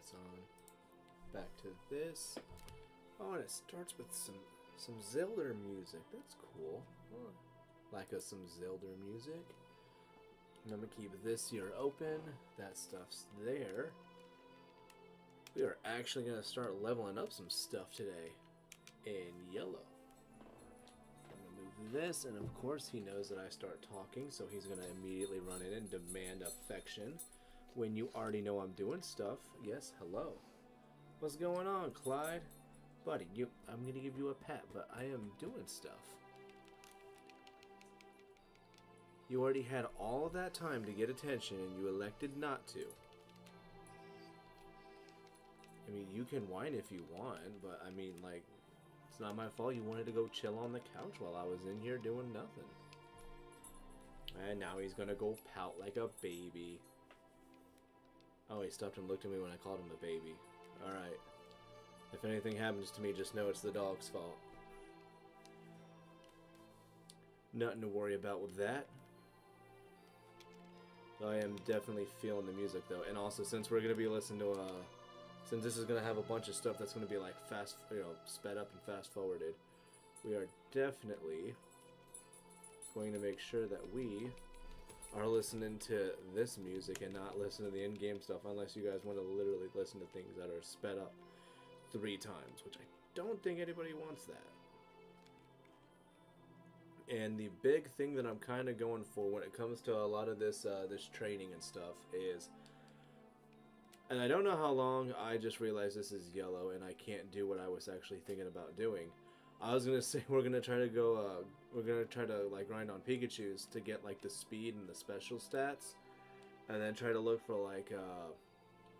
that's on. Back to this. Oh, and it starts with some Zelda music. That's cool. Huh. Like some Zelda music. And I'm gonna keep this here open. That stuff's there. We are actually gonna start leveling up some stuff today in yellow. I'm gonna move this, and of course he knows that I start talking, so he's gonna immediately run in and demand affection. When you already know I'm doing stuff. Yes, hello. What's going on, Clyde? Buddy, I'm gonna give you a pat, but I am doing stuff. You already had all of that time to get attention, and you elected not to. I mean, you can whine if you want, but I mean, like, it's not my fault you wanted to go chill on the couch while I was in here doing nothing. And now he's gonna go pout like a baby. Oh, he stopped and looked at me when I called him a baby. Alright. If anything happens to me, just know it's the dog's fault. Nothing to worry about with that. I am definitely feeling the music though, and also since we're gonna be listening to since this is gonna have a bunch of stuff that's gonna be like fast, sped up and fast forwarded, we are definitely going to make sure that we are listening to this music and not listen to the in-game stuff, unless you guys want to literally listen to things that are sped up 3 times, which I don't think anybody wants that. And the big thing that I'm kind of going for when it comes to a lot of this this training and stuff is, and I don't know how long I just realized this is yellow and I can't do what I was actually thinking about doing. I was gonna say we're gonna try to go like grind on Pikachus to get like the speed and the special stats, and then try to look for like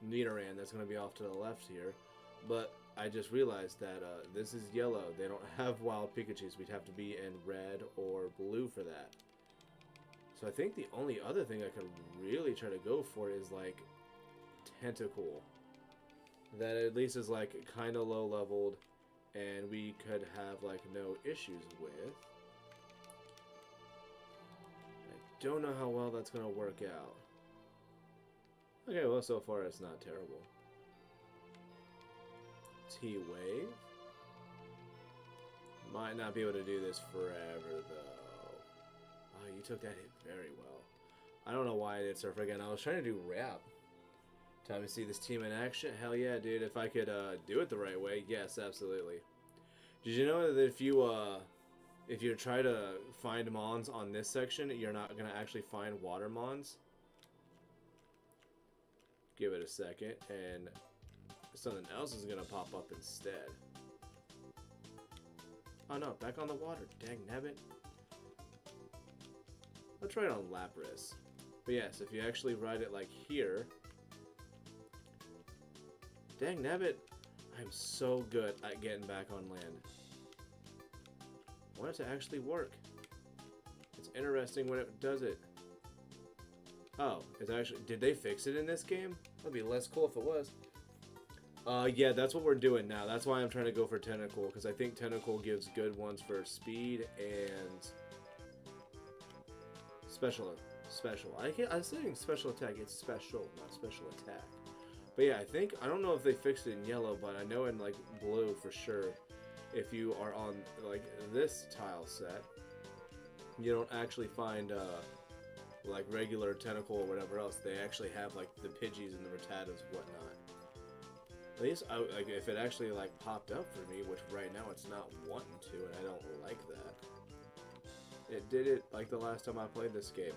Nidoran that's gonna be off to the left here. But I just realized that this is yellow. They don't have wild Pikachus. We'd have to be in red or blue for that. So I think the only other thing I could really try to go for is like Tentacool. That at least is like kind of low leveled and we could have like no issues with. I don't know how well that's going to work out. Okay, well so far it's not terrible. T-Wave. Might not be able to do this forever, though. Oh, you took that hit very well. I don't know why I did Surf again. I was trying to do Rap. Time to see this team in action. Hell yeah, dude. If I could do it the right way, yes, absolutely. Did you know that if you try to find Mons on this section, you're not going to actually find Water Mons? Give it a second, and something else is gonna pop up instead. Oh no, back on the water. Dang nabbit. I'll try it on Lapras. But yes, if you actually ride it like here. Dang nabbit. I'm so good at getting back on land. I want it to actually work. It's interesting when it does it. Oh, it's actually, did they fix it in this game? That'd be less cool if it was. Yeah, that's what we're doing now. That's why I'm trying to go for Tentacool, because I think Tentacool gives good ones for speed and special. I'm saying special attack. It's special, not special attack. But yeah, I don't know if they fixed it in yellow, but I know in like blue for sure. If you are on like this tile set, you don't actually find like regular Tentacool or whatever else. They actually have like the Pidgeys and the Rattatas and whatnot. At least, like, if it actually, like, popped up for me, which right now it's not wanting to, and I don't like that. It did it, like, the last time I played this game.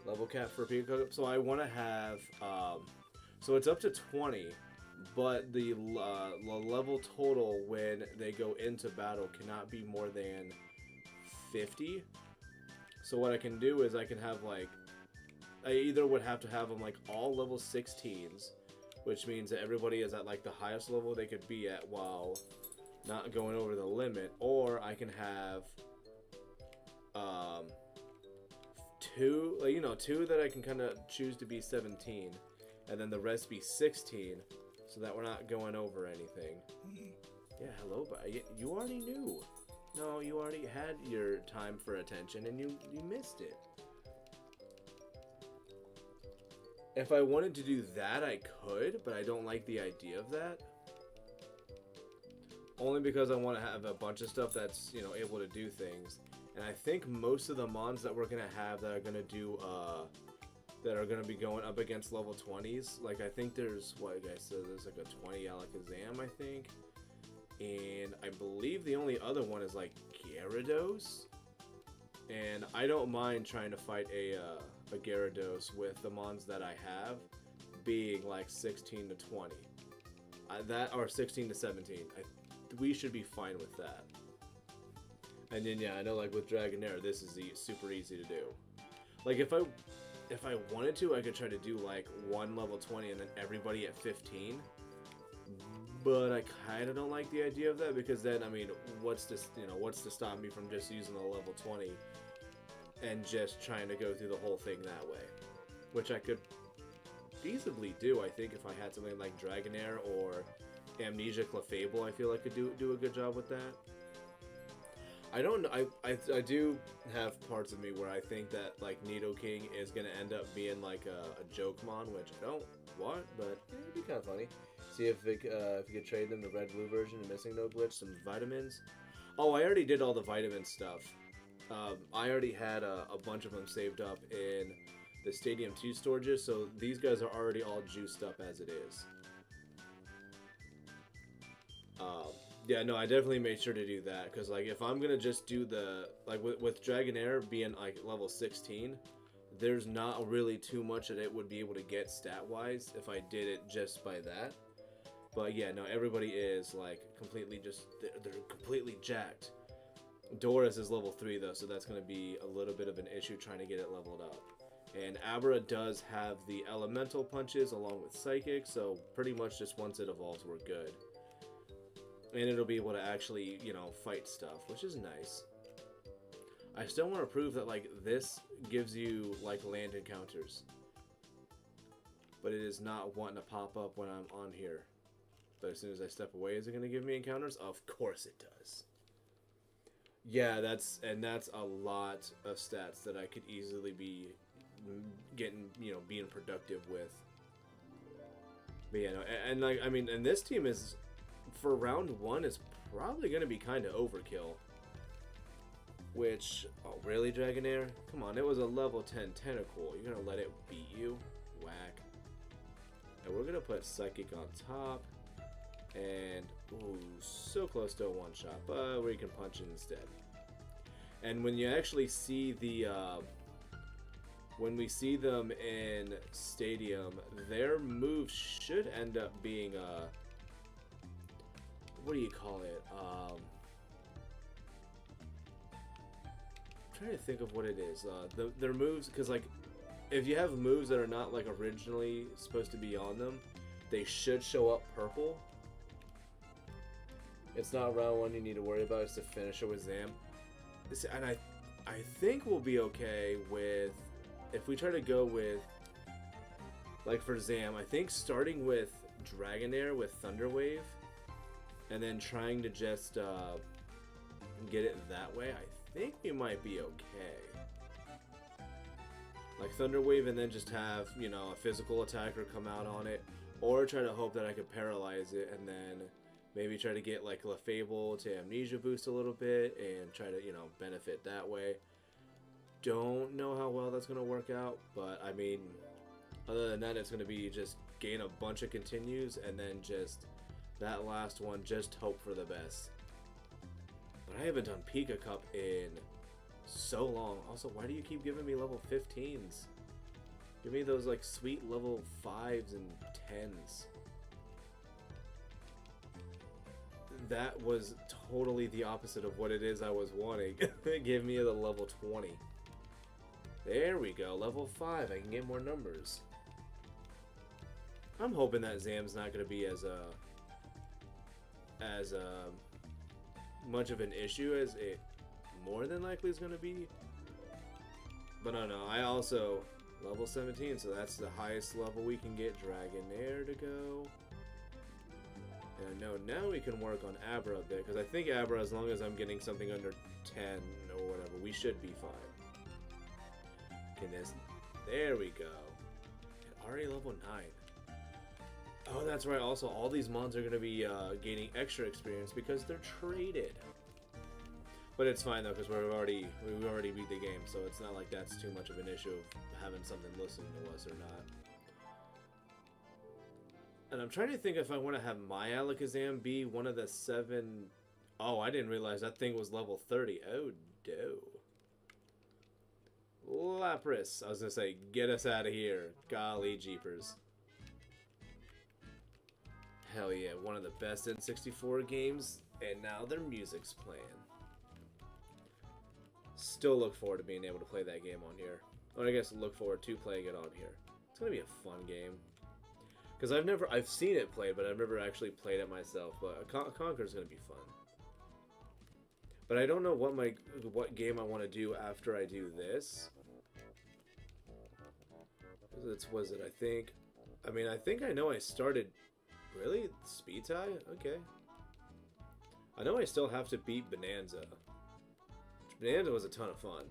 Level cap for Pika Cup. So I want to have, so it's up to 20, but the level total when they go into battle cannot be more than 50. So what I can do is I can have, like, I either would have to have them, like, all level 16s, which means that everybody is at like the highest level they could be at while not going over the limit, or I can have two that I can kind of choose to be 17, and then the rest be 16, so that we're not going over anything. Yeah, hello, but you already knew. No, you already had your time for attention, and you missed it. If I wanted to do that, I could, but I don't like the idea of that. Only because I want to have a bunch of stuff that's, you know, able to do things. And I think most of the mons that we're going to have that are going to do, that are going to be going up against level 20s, like I think there's, what I said, there's like a 20 Alakazam, I think. And I believe the only other one is like Gyarados. And I don't mind trying to fight a Gyarados with the mons that I have being like 16 to 20. That, or 16 to 17. We should be fine with that. And then, yeah, I know, like, with Dragonair, this is super easy to do. Like, if I wanted to, I could try to do, like, one level 20 and then everybody at 15. But I kind of don't like the idea of that, because then, I mean, what's to stop me from just using the level 20 and just trying to go through the whole thing that way? Which I could feasibly do, I think, if I had something like Dragonair or Amnesia Clefable. I feel like could do a good job with that. I don't know. I do have parts of me where I think that like Nidoking is gonna end up being like a joke mon, which I don't want, but it'd be kind of funny. See if you could trade them the red blue version and missing no glitch, some vitamins. Oh, I already did all the vitamin stuff. I already had a bunch of them saved up in the Stadium 2 storages, so these guys are already all juiced up as it is. Yeah, no, I definitely made sure to do that, because, like, if I'm gonna just do the, like, with Dragonair being, like, level 16, there's not really too much that it would be able to get stat-wise if I did it just by that. But, yeah, no, everybody is, like, completely just, they're completely jacked. Doris is level 3, though, so that's gonna be a little bit of an issue trying to get it leveled up. And Abra does have the elemental punches along with psychic, so pretty much just once it evolves, we're good. And it'll be able to actually, you know, fight stuff, which is nice. I still want to prove that, like, this gives you, like, land encounters. But it is not wanting to pop up when I'm on here. But as soon as I step away, is it going to give me encounters? Of course it does. Yeah, that's a lot of stats that I could easily be getting, you know, being productive with. But yeah, no, and like, I mean, and this team is, for round 1, is probably going to be kind of overkill. Which, oh really, Dragonair? Come on, it was a level 10 Tentacool. You're going to let it beat you? Whack. And we're going to put Psychic on top. And, ooh, so close to a one-shot, but we can punch it instead. And when you actually see the, when we see them in Stadium, their moves should end up being, what do you call it? I'm trying to think of what it is. Their moves, because, like, if you have moves that are not, like, originally supposed to be on them, they should show up purple. It's not round 1 you need to worry about, it's to finish it with Zam. And I think we'll be okay with, if we try to go with, like for Zam, I think starting with Dragonair with Thunder Wave, and then trying to just get it that way, I think we might be okay. Like Thunder Wave and then just have, you know, a physical attacker come out on it, or try to hope that I could paralyze it and then maybe try to get like Clefable to Amnesia boost a little bit and try to, you know, benefit that way. Don't know how well that's going to work out, but I mean, other than that, it's going to be just gain a bunch of continues and then just that last one, just hope for the best. But I haven't done Pika Cup in so long. Also, why do you keep giving me level 15s? Give me those like sweet level 5s and 10s. That was totally the opposite of what it is I was wanting. Give me the level 20. There we go, level 5. I can get more numbers. I'm hoping that Zam's not going to be as much of an issue as it more than likely is going to be. But I don't know. I also level 17, so that's the highest level we can get Dragonair to go. And I know now we can work on Abra a bit, because I think Abra, as long as I'm getting something under 10 or whatever, we should be fine. Okay, there we go. And already level 9. Oh, that's right. Also, all these mons are going to be gaining extra experience because they're traded. But it's fine though, because we already beat the game, so it's not like that's too much of an issue of having something listening to us or not. And I'm trying to think if I want to have my Alakazam be one of the 7... Oh, I didn't realize that thing was level 30. Oh, no. Lapras. I was going to say, get us out of here. Golly jeepers. Hell yeah, one of the best N64 games, and now their music's playing. Still look forward to being able to play that game on here. Or I guess look forward to playing it on here. It's going to be a fun game. Because I've seen it played, but I've never actually played it myself. But Conker's going to be fun. But I don't know what game I want to do after I do this. Was it, I think... I mean, I think I know I started... Really? Speed tie? Okay. I know I still have to beat Bonanza. Bonanza was a ton of fun.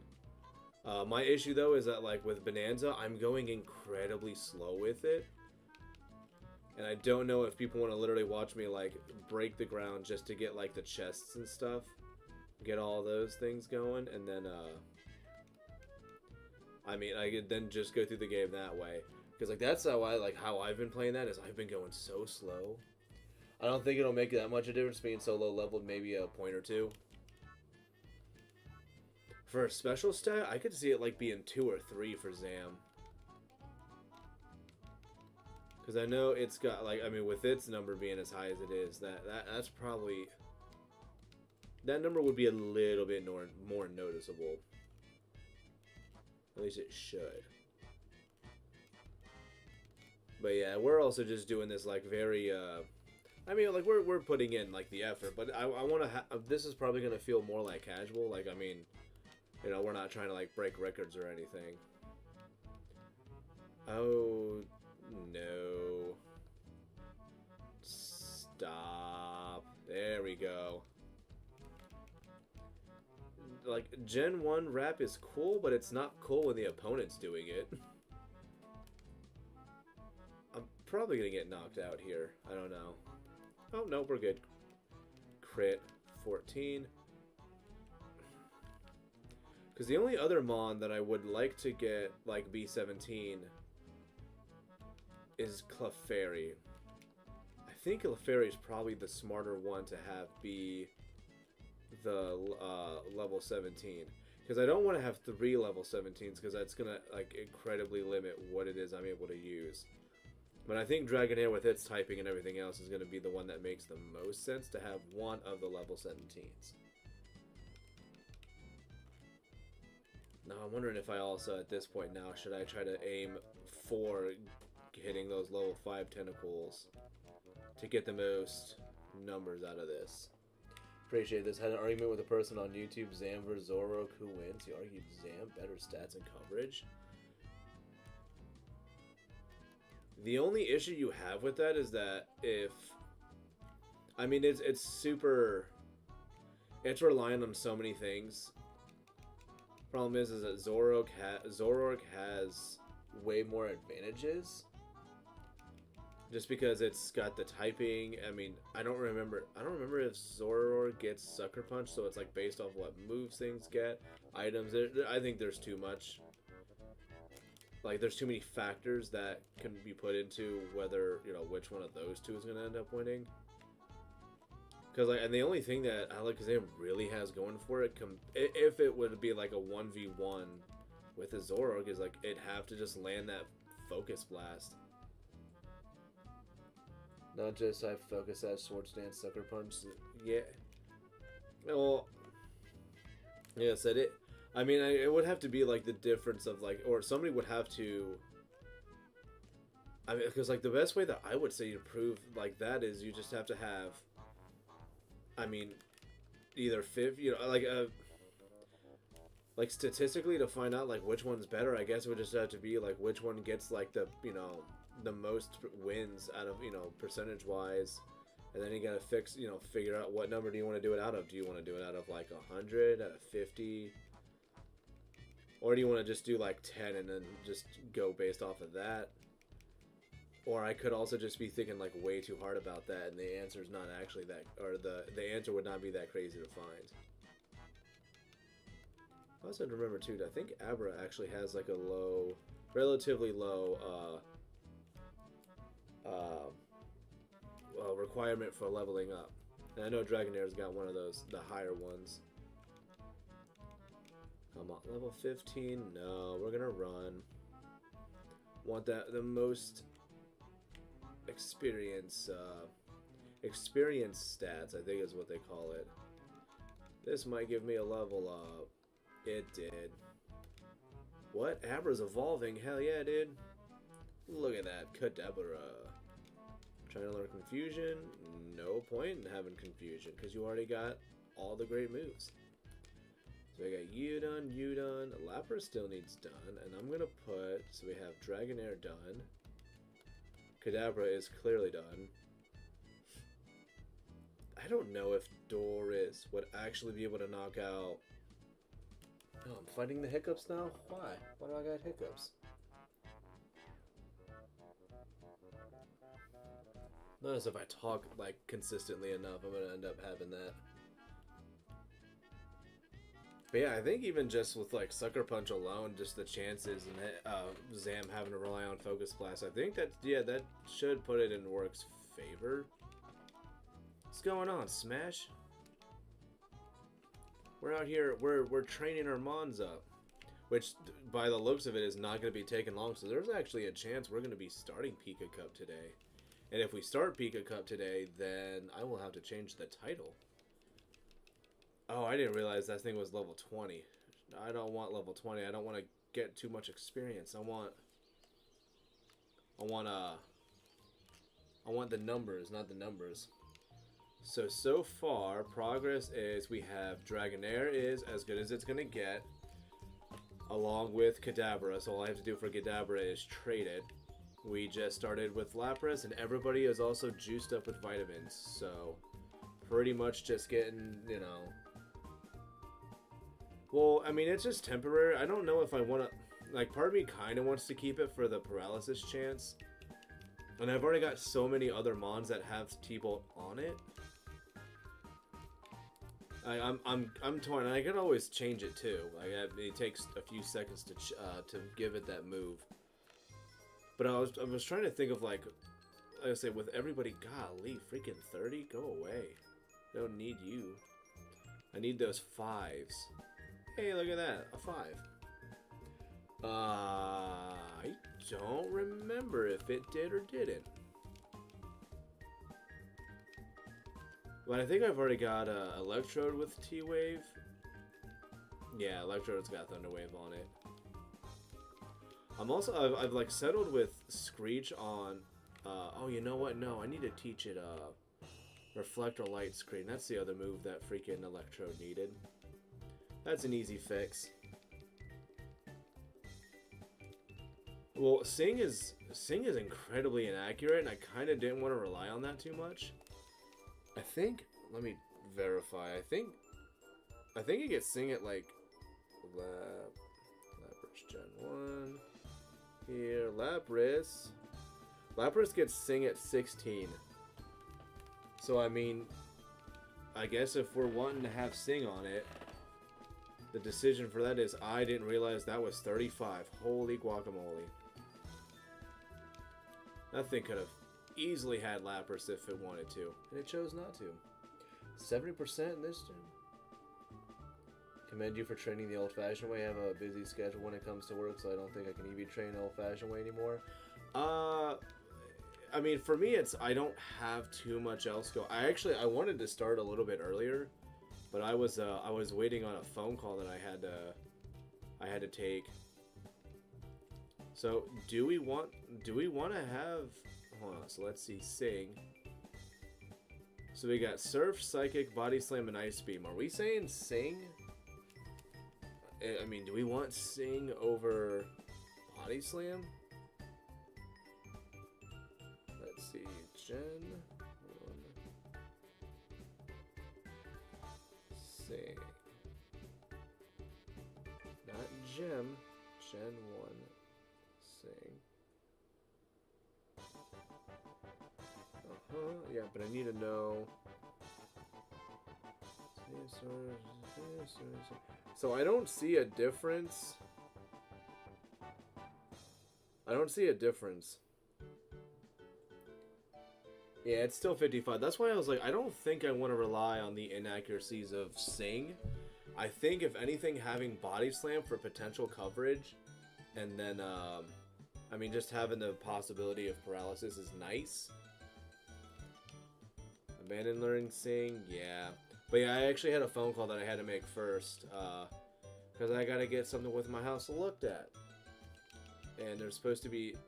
My issue, though, is that, like, with Bonanza, I'm going incredibly slow with it. And I don't know if people want to literally watch me, like, break the ground just to get, like, the chests and stuff. Get all those things going, and then, I mean, I could then just go through the game that way. Because, like, that's how I've been playing that, is I've been going so slow. I don't think it'll make that much of a difference being so low leveled, maybe a point or two. For a special stat, I could see it, like, being 2 or 3 for Zam. Because I know it's got, like, I mean, with its number being as high as it is, that's probably... That number would be a little bit more noticeable. At least it should. But yeah, we're also just doing this, like, very, I mean, like, we're putting in, like, the effort, but I want to this is probably going to feel more like casual. Like, I mean, you know, we're not trying to, like, break records or anything. Oh, no. Stop. There we go. Like, Gen 1 rap is cool, but it's not cool when the opponent's doing it. I'm probably gonna get knocked out here. I don't know. Oh, no, we're good. Crit 14. Because the only other Mon that I would like to get, like, B17 is Clefairy. I think Clefairy is probably the smarter one to have be the level 17. Because I don't want to have 3 level 17s, because that's going to, like, incredibly limit what it is I'm able to use. But I think Dragonair, with its typing and everything else, is going to be the one that makes the most sense to have one of the level 17s. Now, I'm wondering if I also, at this point now, should I try to aim for hitting those level 5 tentacles to get the most numbers out of this. Appreciate this. Had an argument with a person on YouTube, Zam vs Zoroark, who wins? He argued Zam, better stats and coverage. The only issue you have with that is that if... I mean, it's super... It's relying on so many things. Problem is that Zoroark has way more advantages. Just because it's got the typing. I mean, I don't remember if Zoroark gets Sucker Punch, so it's like based off what moves things get, items. I think there's too much. Like, there's too many factors that can be put into whether, you know, which one of those two is going to end up winning. Because, like, and the only thing that Alakazam really has going for it, if it would be like a 1v1 with a Zoroark, is like, it'd have to just land that Focus Blast. Not just I focus that Swords Dance Sucker Punch. Yeah. Well, yeah, I said it. I mean, it would have to be like the difference of like, or somebody would have to. I mean, because like the best way that I would say to prove like that is you just have to have. I mean, either like statistically to find out like which one's better. I guess it would just have to be like which one gets like the the most wins out of percentage wise, and then you gotta figure out what number do you want to do it out of. Do you want to do it out of like 100, out of 50? Or do you want to just do like 10 and then just go based off of that? Or I could also just be thinking like way too hard about that, and the answer is not actually that, or the answer would not be that crazy to find. I also remember too. I think Abra actually has like a low, relatively low, requirement for leveling up. And I know Dragonair's got one of those, the higher ones. Come on, level 15. No, we're gonna run. Want the most experience stats, I think is what they call it. This might give me a level up. It did. What? Abra's evolving? Hell yeah, dude. Look at that. Kadabra. Trying to learn Confusion? No point in having Confusion, because you already got all the great moves. So I got you done. Lapras still needs done, and I'm gonna put, so we have Dragonair done. Kadabra is clearly done. I don't know if Doris would actually be able to knock out... Oh, I'm fighting the hiccups now? Why? Why do I got hiccups? Notice if I talk like consistently enough, I'm gonna end up having that. But yeah, I think even just with like Sucker Punch alone, just the chances and Zam having to rely on Focus Blast, I think that, yeah, that should put it in Work's favor. What's going on, Smash? We're out here, we're training our Mons up, which by the looks of it is not going to be taking long, so there's actually a chance we're going to be starting Pika Cup today. And if we start Pika Cup today, then I will have to change the title. Oh, I didn't realize that thing was level 20. I don't want level 20. I don't want to get too much experience. I want the numbers, not the numbers. So far, progress is we have Dragonair is as good as it's going to get, along with Kadabra. So all I have to do for Kadabra is trade it. We just started with Lapras, and everybody is also juiced up with vitamins. So pretty much just getting, you know... Well, I mean, it's just temporary. I don't know if I want to... Like, part of me kind of wants to keep it for the paralysis chance. And I've already got so many other Mons that have T-Bolt on it. I'm torn, and I can always change it too. Like, it takes a few seconds to give it that move. But I was trying to think of like I say with everybody. Golly, freaking 30, go away. I don't need you. I need those 5s. Hey, look at that, a 5. I don't remember if it did or didn't. But I think I've already got Electrode with T-Wave. Yeah, Electrode's got Thunder Wave on it. I'm also, I've like settled with Screech on, oh, you know what? No, I need to teach it Reflect or Light Screen. That's the other move that freaking Electrode needed. That's an easy fix. Well, Sing is incredibly inaccurate, and I kind of didn't want to rely on that too much. I think, let me verify. I think it gets Sing at like Lapras Gen 1. Here, Lapras gets Sing at 16. So I mean, I guess if we're wanting to have Sing on it, the decision for that is I didn't realize that was 35. Holy guacamole. That thing could have easily had Lapras if it wanted to, and it chose not to. 70% this turn. Commend you for training the old-fashioned way. I have a busy schedule when it comes to work, so I don't think I can even train the old-fashioned way anymore. I mean, for me, it's I don't have too much else go. I wanted to start a little bit earlier, but I was waiting on a phone call that I had to take. So do we want to have? Hold on. So let's see. Sing. So we got Surf, Psychic, Body Slam, and Ice Beam. Are we saying Sing? I mean, do we want Sing over Body Slam? Let's see. Gen 1. Sing. Not Gem. Gen 1. Sing. Yeah, but I need to know. So I don't see a difference. I don't see a difference. Yeah, it's still 55. That's why I was like, I don't think I want to rely on the inaccuracies of Sing. I think, if anything, having Body Slam for potential coverage, and then, I mean, just having the possibility of paralysis is nice. Abandon Learning Sing, yeah. But yeah, I actually had a phone call that I had to make first, because I gotta get something with my house looked at. And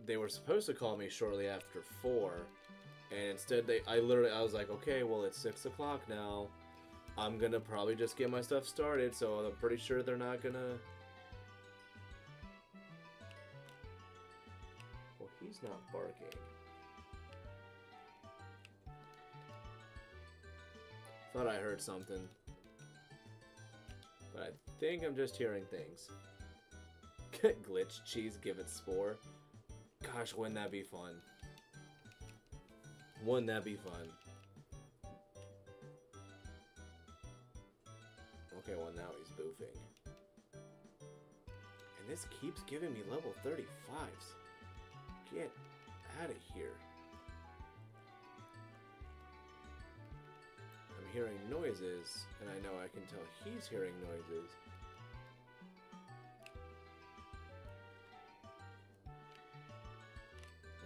they were supposed to call me shortly after 4, and instead I was like, okay, well, it's 6 o'clock now. I'm gonna probably just get my stuff started, so I'm pretty sure they're not gonna... Well, he's not barking. Thought I heard something. But I think I'm just hearing things. Glitch cheese, give it spore. Gosh, wouldn't that be fun? Wouldn't that be fun? Okay, well now he's boofing. And this keeps giving me level 35s. Get out of here. I'm hearing noises, and I know I can tell he's hearing noises.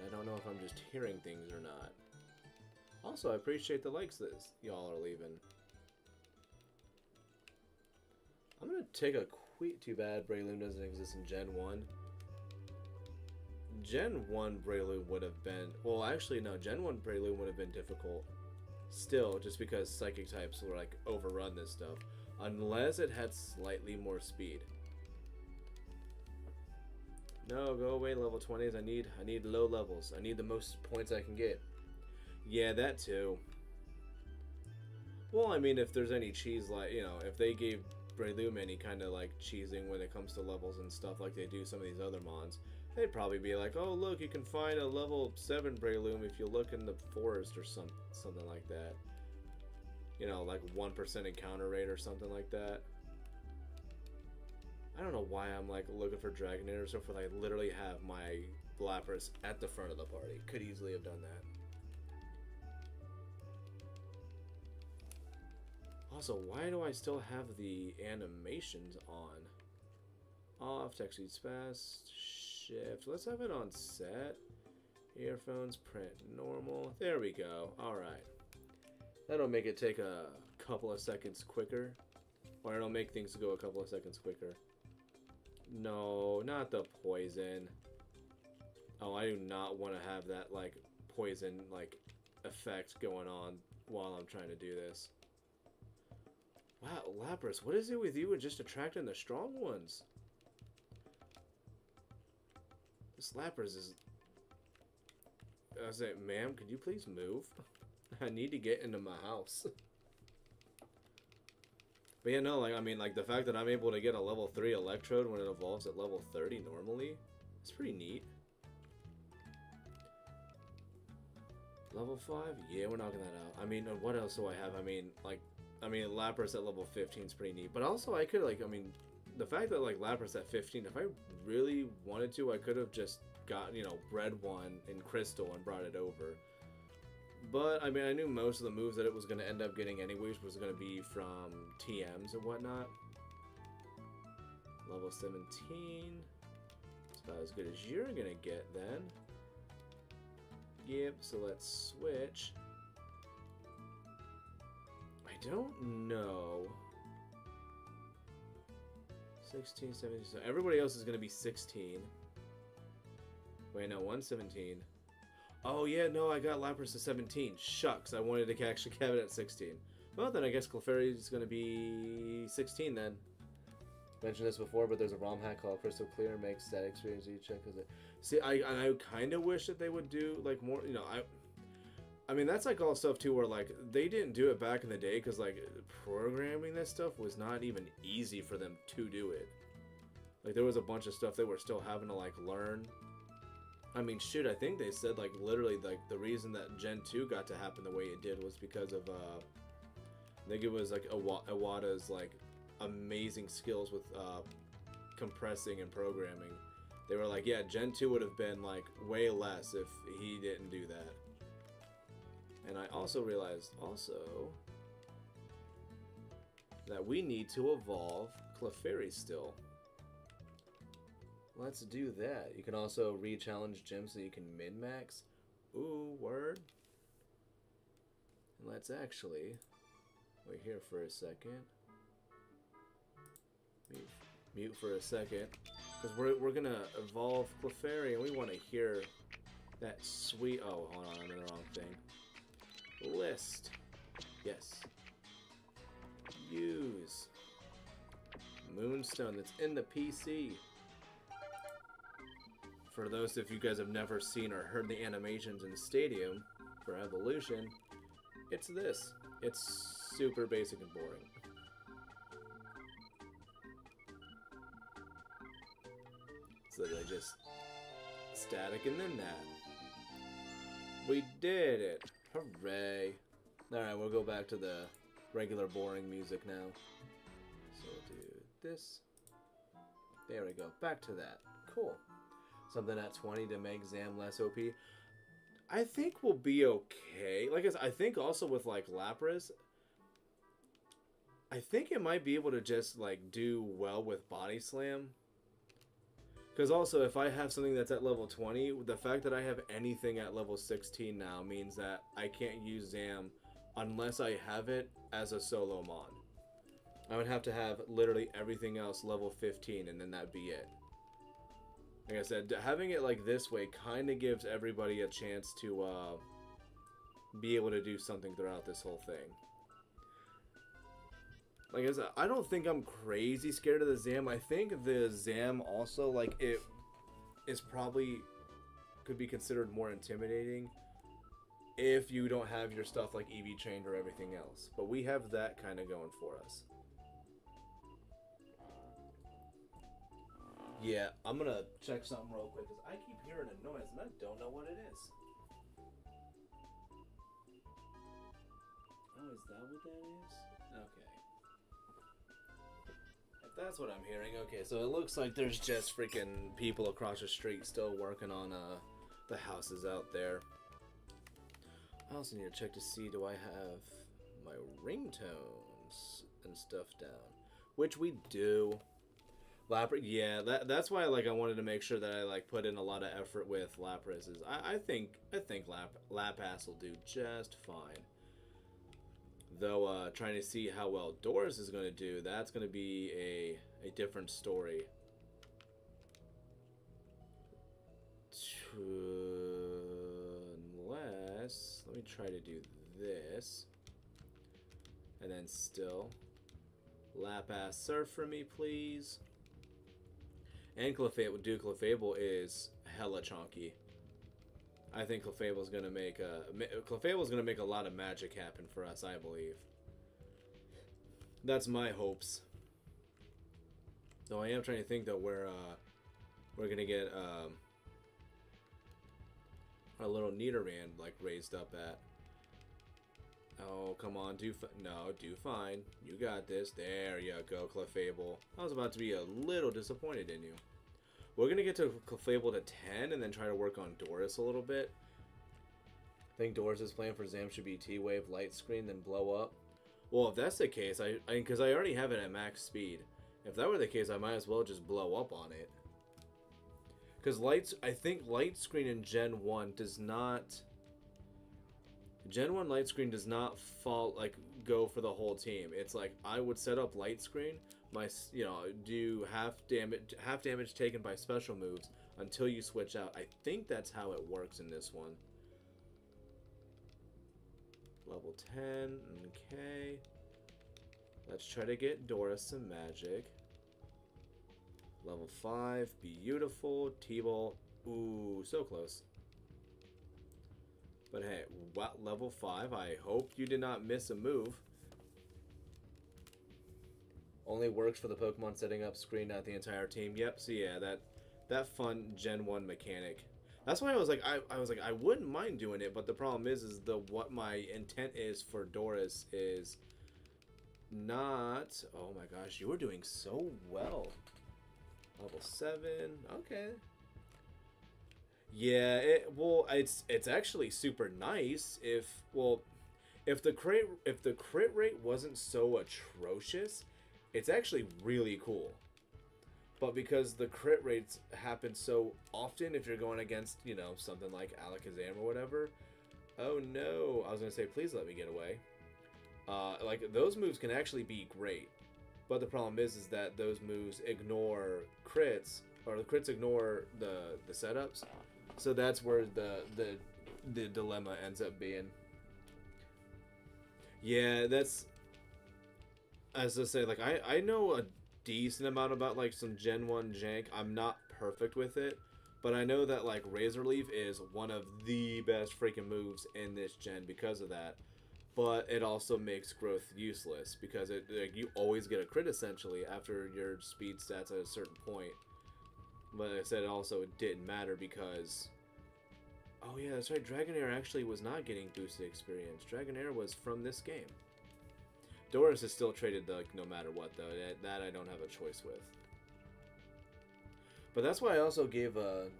I don't know if I'm just hearing things or not. Also, I appreciate the likes that y'all are leaving. I'm gonna take a quick... Too bad Breloom doesn't exist in Gen 1. Gen 1 Breloom would have been... Well, actually, no. Gen 1 Breloom would have been difficult. Still, just because Psychic types were, like, overrun this stuff. Unless it had slightly more speed. No, go away, level 20s. I need low levels. I need the most points I can get. Yeah, that too. Well, I mean, if there's any cheese, like, you know, if they gave Breloom any kind of, like, cheesing when it comes to levels and stuff like they do some of these other mons, they'd probably be like, oh, look, you can find a level 7 Breloom if you look in the forest or something like that. You know, like 1% encounter rate or something like that. I don't know why I'm, like, looking for Dragonair or stuff when I literally have my Lapras at the front of the party. Could easily have done that. Also, why do I still have the animations on? Off, text speed fast, shift. Let's have it on set. Earphones, print normal. There we go. Alright. That'll make it take a couple of seconds quicker. Or it'll make things go a couple of seconds quicker. No, not the poison. Oh, I do not want to have that, like, poison, like, effect going on while I'm trying to do this. Wow, Lapras, what is it with you and just attracting the strong ones? This Lapras is... I was like, ma'am, could you please move? I need to get into my house. But yeah, no, like, I mean, like, the fact that I'm able to get a level 3 Electrode when it evolves at level 30 normally, it's pretty neat. Level 5? Yeah, we're knocking that out. I mean, what else do I have? I mean, Lapras at level 15 is pretty neat. But also, I could, like, I mean, the fact that, like, Lapras at 15, if I really wanted to, I could have just gotten, you know, bred one in Crystal and brought it over. But, I mean, I knew most of the moves that it was going to end up getting anyways was going to be from TMs and whatnot. Level 17. It's about as good as you're going to get then. Yep, so let's switch. I don't know. 16, 17, so everybody else is going to be 16. Wait, no, 117. Oh, yeah, no, I got Lapras to 17. Shucks, I wanted to actually have it at 16. Well, then I guess Clefairy is going to be 16 then. Mentioned this before, but there's a ROM hack called Crystal Clear, makes static experience each check. See, I kind of wish that they would do, like, more, you know, I mean, that's, like, all stuff, too, where, like, they didn't do it back in the day, because, like, programming this stuff was not even easy for them to do it. Like, there was a bunch of stuff they were still having to, like, learn. I mean, shoot, I think they said, like, literally, like, the reason that Gen 2 got to happen the way it did was because of, I think it was, like, Iwata's, like, amazing skills with, compressing and programming. They were like, yeah, Gen 2 would have been, like, way less if he didn't do that. And I also realized, that we need to evolve Clefairy still. Let's do that. You can also re-challenge gyms so you can min-max. Ooh, word. And let's actually wait here for a second. Mute for a second. Because we're going to evolve Clefairy and we want to hear that sweet... Oh, hold on, I'm in the wrong thing. List. Yes. Use. Moonstone that's in the PC. For those of you guys have never seen or heard the animations in the stadium for Evolution, it's this. It's super basic and boring. So they just static and then that. We did it! Hooray! Alright, we'll go back to the regular boring music now. So we'll do this. There we go. Back to that. Cool. Something at 20 to make Zam less OP. I think we'll be okay. Like I said, I think also with like Lapras, I think it might be able to just like do well with Body Slam. Because also if I have something that's at level 20, the fact that I have anything at level 16 now means that I can't use Zam unless I have it as a solo mon. I would have to have literally everything else level 15 and then that'd be it. Like I said, having it like this way kind of gives everybody a chance to be able to do something throughout this whole thing. Like I said, I don't think I'm crazy scared of the Zam. I think the Zam also, like, it is probably could be considered more intimidating if you don't have your stuff like EV trained or everything else. But we have that kind of going for us. Yeah, I'm gonna check something real quick because I keep hearing a noise and I don't know what it is. Oh, is that what that is? Okay. If that's what I'm hearing, okay, so it looks like there's just freaking people across the street still working on the houses out there. I also need to check to see, do I have my ringtones and stuff down? Which we do. Lapras, yeah, that's why like I wanted to make sure that I like put in a lot of effort with Lapras. I think Lapass will do just fine. Though trying to see how well Doris is going to do, that's going to be a different story. Unless, let me try to do this, and then still Lapass surf for me, please. And Clefable is hella chonky. I think Clefable's gonna make a lot of magic happen for us, I believe. That's my hopes. Though I am trying to think though where we're gonna get our little Nidoran like raised up at. Oh, come on, do fine. You got this. There you go, Clefable. I was about to be a little disappointed in you. We're going to get to Clefable to 10 and then try to work on Doris a little bit. I think Doris' plan for Zam should be T-Wave, Light Screen, then blow up. Well, if that's the case, because I already have it at max speed. If that were the case, I might as well just blow up on it. Because I think Light Screen in Gen 1 does not... Gen 1 Light Screen does not go for the whole team. It's like I would set up Light Screen, do half damage taken by special moves until you switch out. I think that's how it works in this one. Level 10, okay. Let's try to get Doris some magic. Level 5, beautiful. T-Ball, ooh, so close. But hey, level 5, I hope you did not miss a move. Only works for the Pokemon setting up screen, not the entire team. Yep, so yeah, that fun Gen 1 mechanic. That's why I was like, I was like, I wouldn't mind doing it, but the problem is the what my intent is for Doris is not. Oh my gosh, you were doing so well. Level 7. Okay. Yeah. Well, it's actually super nice if the crit rate wasn't so atrocious, it's actually really cool. But because the crit rates happen so often, if you're going against, you know, something like Alakazam or whatever. Oh no, I was gonna say, please let me get away. Like those moves can actually be great, but the problem is that those moves ignore crits, or the crits ignore the setups. So that's where the dilemma ends up being. Yeah, that's, as I say, like I know a decent amount about like some Gen 1 jank. I'm not perfect with it, but I know that like Razor Leaf is one of the best freaking moves in this gen because of that. But it also makes growth useless because like, you always get a crit essentially after your speed stats at a certain point. But like I said, also it didn't matter because, oh yeah, that's right, Dragonair actually was not getting boosted experience. Dragonair was from this game. Doris is still traded like no matter what though. That I don't have a choice with. But that's why I also gave the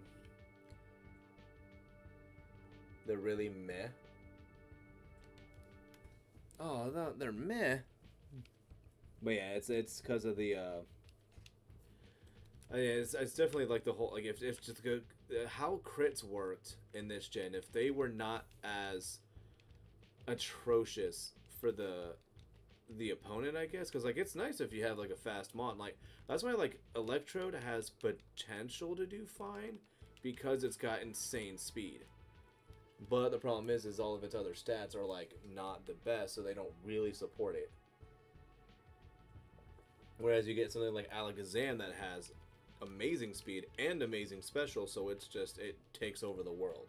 really meh. Oh, they're meh. But yeah, it's because of the yeah, it's definitely like the whole, like if just go, how crits worked in this gen, if they were not as atrocious for the opponent, I guess, because like it's nice if you have like a fast mon, like that's why like Electrode has potential to do fine because it's got insane speed. But the problem is all of its other stats are like not the best, so they don't really support it. Whereas you get something like Alakazam that has amazing speed and amazing special, so it's just, it takes over the world.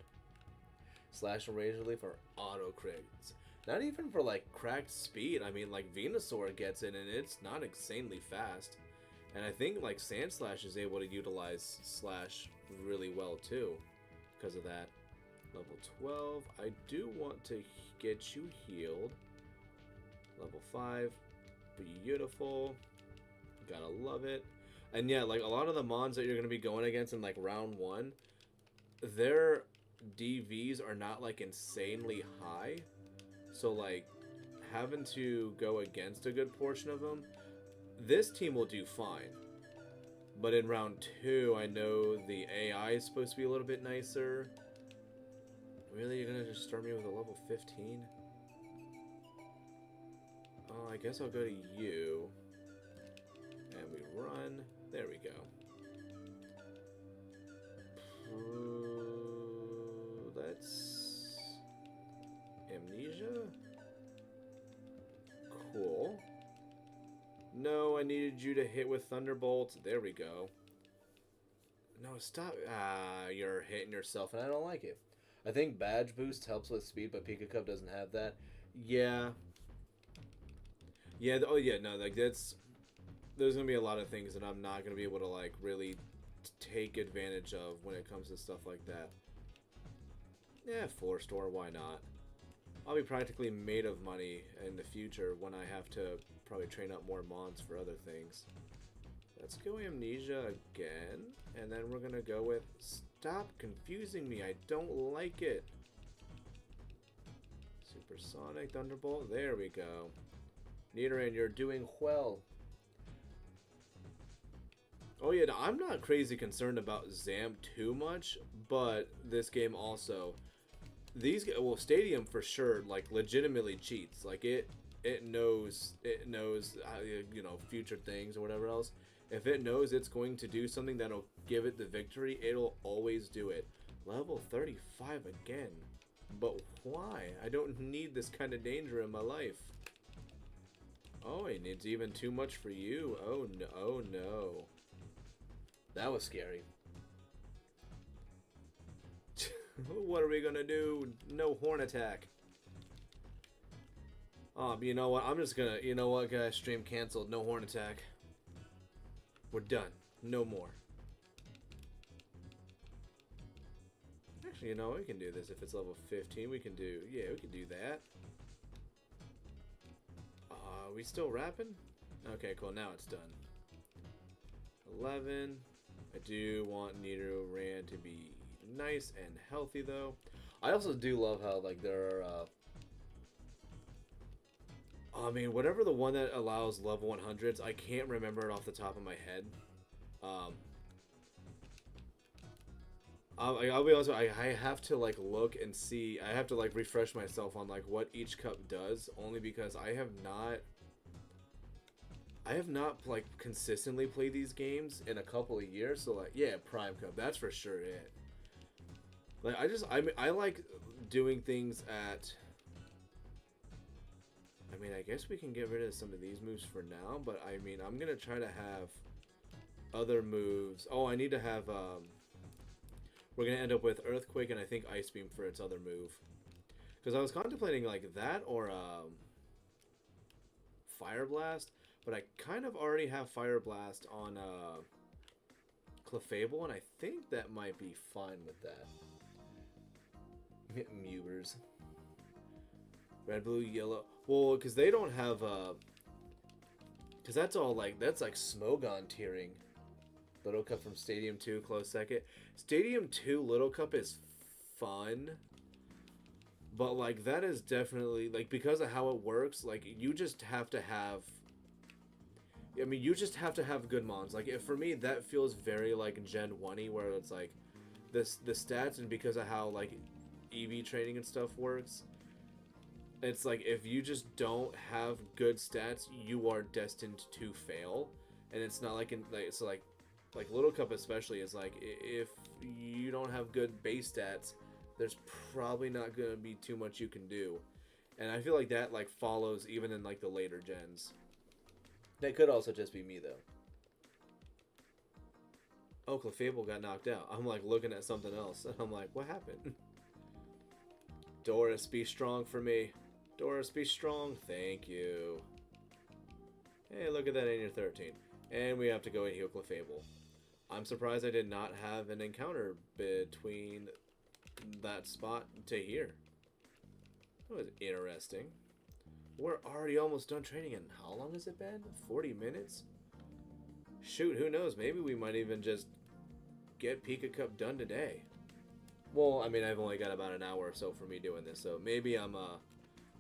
Slash and Razor Leaf are auto crits. Not even for like cracked speed. I mean, like Venusaur gets it and it's not insanely fast. And I think like Sandslash is able to utilize Slash really well too because of that. Level 12. I do want to get you healed. Level 5. Beautiful. Gotta love it. And yeah, like a lot of the mons that you're going to be going against in like round 1, their DVs are not like insanely high. So like having to go against a good portion of them, this team will do fine. But in round 2, I know the AI is supposed to be a little bit nicer. Really? You're gonna just start me with a level 15? Oh, I guess I'll go to you. And we run. There we go. That's Amnesia? Cool. No, I needed you to hit with Thunderbolt. There we go. No, stop. Ah, you're hitting yourself, and I don't like it. I think Badge Boost helps with speed, but Pika Cup doesn't have that. Yeah. Yeah, oh yeah, no, like that's... There's going to be a lot of things that I'm not going to be able to, like, really take advantage of when it comes to stuff like that. Yeah, 4-store, why not? I'll be practically made of money in the future when I have to probably train up more mons for other things. Let's go Amnesia again, and then we're going to go with... Stop confusing me, I don't like it. Supersonic, Thunderbolt, there we go. Nidoran, you're doing well. Oh yeah, I'm not crazy concerned about Zam too much, but this game also, well, Stadium for sure, like legitimately cheats. Like it knows you know, future things or whatever else. If it knows it's going to do something that'll give it the victory, it'll always do it. Level 35 again, but why? I don't need this kind of danger in my life. Oh, and it's even too much for you. Oh no! Oh no! That was scary. What are we gonna do? No horn attack. You know what? I'm just gonna... You know what, guys? Stream canceled. No horn attack. We're done. No more. Actually, you know, we can do this. If it's level 15, we can do... Yeah, we can do that. Are we still rapping? Okay, cool. Now it's done. 11. I do want Nidoran to be nice and healthy, though. I also do love how, like, there are... I mean, whatever the one that allows level 100s, I can't remember it off the top of my head. I'll be honest, I have to like look and see. I have to like refresh myself on like what each cup does, only because I have not like consistently played these games in a couple of years. So like, yeah, Prime Cup, that's for sure it. Like I like doing things at. I mean, I guess we can get rid of some of these moves for now, but I mean, I'm gonna try to have other moves. Oh, I need to have we're going to end up with Earthquake and I think Ice Beam for its other move. Because I was contemplating like that or Fire Blast, but I kind of already have Fire Blast on Clefable, and I think that might be fine with that. Mewers. Red, blue, yellow. Well, because they don't have because that's all like, that's like Smogon tiering. Little Cup from Stadium 2, close second. Stadium 2 Little Cup is fun. But, like, that is definitely, like, because of how it works, like, you just have to have... I mean, you just have to have good mons. Like, for me, that feels very, like, Gen 1-y, where it's, like, the stats, and because of how, like, EV training and stuff works, it's, like, if you just don't have good stats, you are destined to fail. And it's not, like, so, like, Little Cup especially is like, if you don't have good base stats, there's probably not going to be too much you can do. And I feel like that like follows even in like the later gens. That could also just be me though. Oh, Clefable got knocked out. I'm like looking at something else and I'm like, what happened? Doris, be strong for me. Doris, be strong. Thank you. Hey, look at that in your 13. And we have to go and heal Clefable. I'm surprised I did not have an encounter between that spot to here. That was interesting. We're already almost done training, and how long has it been? 40 minutes? Shoot, who knows? Maybe we might even just get Pika Cup done today. Well, I mean, I've only got about an hour or so for me doing this, so maybe I'm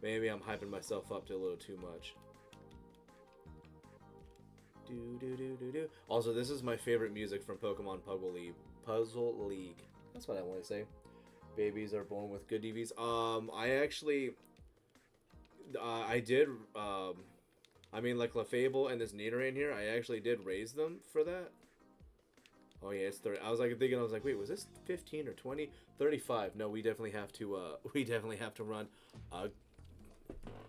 hyping myself up to a little too much. Also, this is my favorite music from Pokemon Puzzle League. That's what I want to say. Babies are born with good DVs. I actually, I did. I mean, like Clefable and this Nidoran here, I actually did raise them for that. Oh yeah, it's 30. I was like thinking, I was like, wait, was this 15 or 20? 35. No, we definitely have to. We definitely have to run.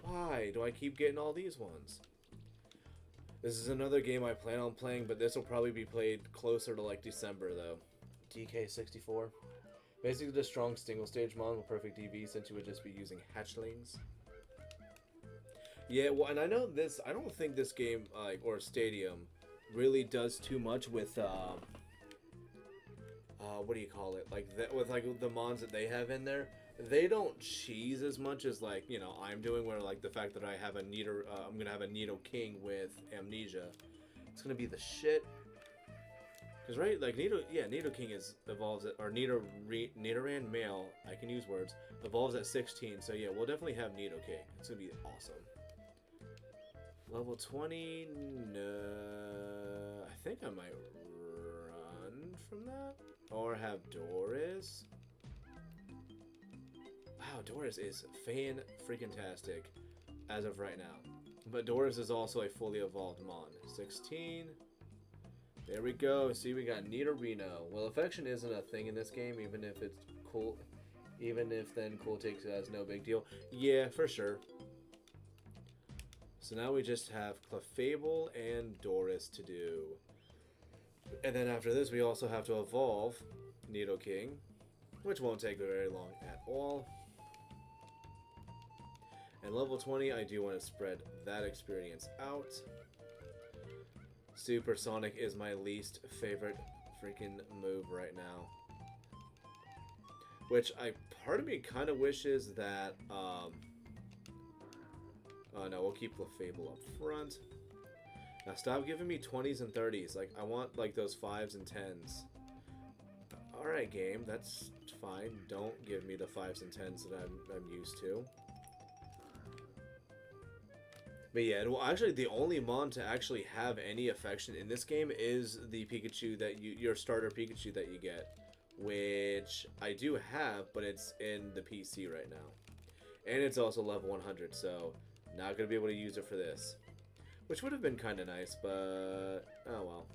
Why do I keep getting all these ones? This is another game I plan on playing, but this will probably be played closer to like December though. DK64. Basically the strong single stage mon with perfect DV since you would just be using hatchlings. Yeah, well, and I know this, I don't think this game, or Stadium, really does too much with, what do you call it? Like, with, like, the mons that they have in there. They don't cheese as much as, like, you know, I'm doing, where, like, the fact that I have a I'm gonna have a Nidoking with Amnesia. It's gonna be the shit. Because, right, like, Nidoking evolves at, or Nidoran male, I can use words, evolves at 16, so yeah, we'll definitely have Nidoking. It's gonna be awesome. Level 20, no, I think I might run from that, or have Doris. Wow, Doris is fan-freaking-tastic as of right now. But Doris is also a fully evolved mon. 16. There we go. See, we got Nidorino. Well, affection isn't a thing in this game, even if it's cool. Even if then cool takes it as no big deal. Yeah, for sure. So now we just have Clefable and Doris to do. And then after this, we also have to evolve Nidoking, which won't take very long at all. And level 20, I do want to spread that experience out. Supersonic is my least favorite freaking move right now. Which part of me kind of wishes that, oh no, we'll keep Clefable up front. Now stop giving me 20s and 30s. Like, I want, like, those 5s and 10s. Alright, game, that's fine. Don't give me the 5s and 10s that I'm used to. But yeah, well, actually, the only mon to actually have any affection in this game is the Pikachu that your starter Pikachu that you get. Which I do have, but it's in the PC right now. And it's also level 100, so not going to be able to use it for this. Which would have been kind of nice, but oh well.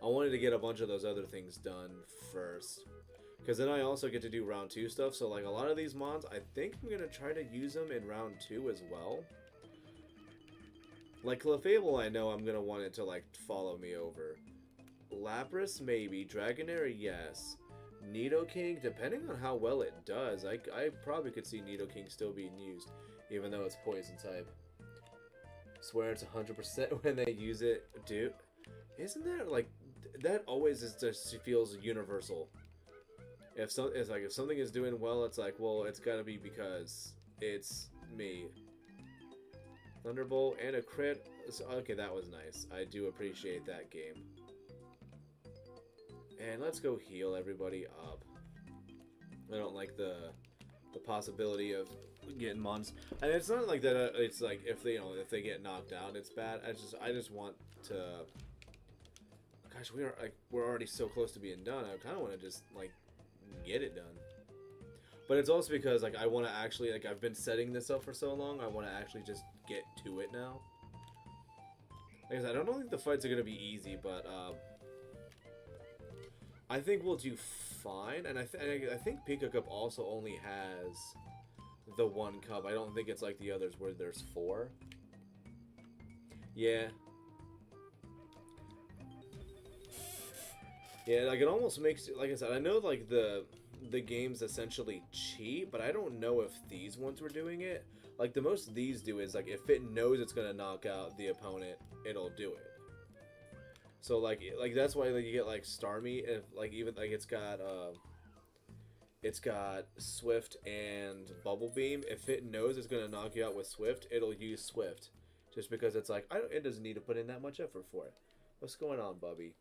I wanted to get a bunch of those other things done first. Because then I also get to do round 2 stuff, so like a lot of these mons, I think I'm going to try to use them in round 2 as well. Like Clefable, I know I'm going to want it to like follow me over. Lapras, maybe. Dragonair, yes. Nidoking, depending on how well it does, I probably could see Nidoking still being used, even though it's poison type. Swear it's 100% when they use it. Dude, isn't that like that always is just feels universal? If something is doing well, it's like, well, it's gotta be because it's me. Thunderbolt and a crit. Okay, that was nice. I do appreciate that game. And let's go heal everybody up. I don't like the possibility of getting mons. And it's not like that. It's like if they get knocked out, it's bad. I just want to. Gosh, we're already so close to being done. I kind of want to just like get it done. But it's also because like I want to actually like I've been setting this up for so long. I want to actually just get to it now. Like I said, I don't think the fights are gonna be easy, but I think we'll do fine. And I think Pika Cup also only has the 1 cup. I don't think it's like the others where there's 4. Yeah. Yeah, like it almost makes, like I said, I know like the game's essentially cheat, but I don't know if these ones were doing it. Like the most these do is like if it knows it's gonna knock out the opponent, it'll do it. So like that's why like you get like Starmie, if like even like it's got Swift and Bubble Beam. If it knows it's gonna knock you out with Swift, it'll use Swift, just because it's like it doesn't need to put in that much effort for it. What's going on, Bubby?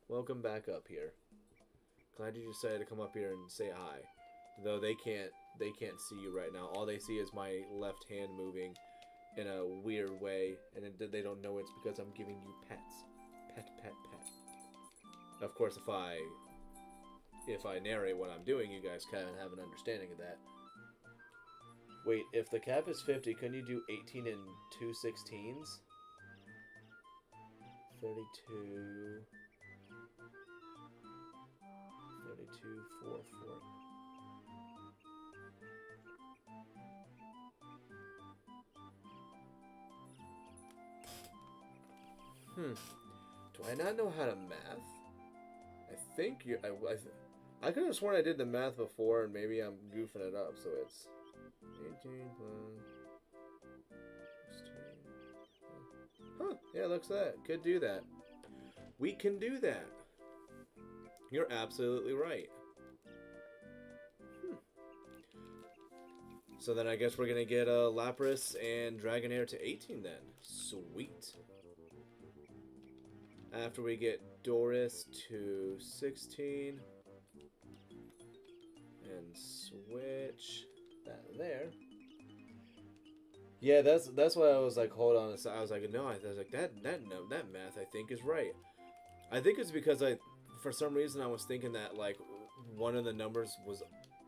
Welcome back up here. Glad you decided to come up here and say hi. Though they can't see you right now. All they see is my left hand moving in a weird way, and they don't know it's because I'm giving you pets. Pet, pet, pet. Of course, if I narrate what I'm doing, you guys kind of have an understanding of that. Wait, if the cap is 50, couldn't you do 18 and 2 16s? 32... 32, 4, 4. Do I not know how to math? I think you. I could have sworn I did the math before, and maybe I'm goofing it up. So it's 18 plus 16. Huh? Yeah, looks like that. Could do that. We can do that. You're absolutely right. So then I guess we're gonna get Lapras and Dragonair to 18 then. Sweet. After we get Doris to 16. And switch that there. Yeah, that's why I was like, hold on a second. I was like, no, I was like, that math I think is right. I think it's because for some reason I was thinking that like one of the numbers was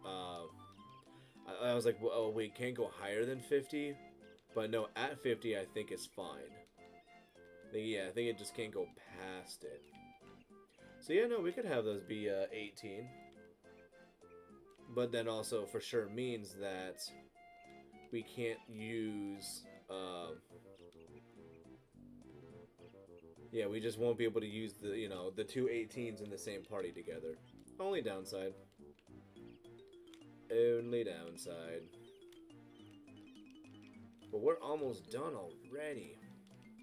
I was like, well, oh wait, can't go higher than 50, but no, at 50 I think it's fine. I think it just can't go past it. So yeah, no, we could have those be 18, but then also for sure means that we can't use yeah, we just won't be able to use the 2 18s in the same party together. Only downside. Only downside. But we're almost done already.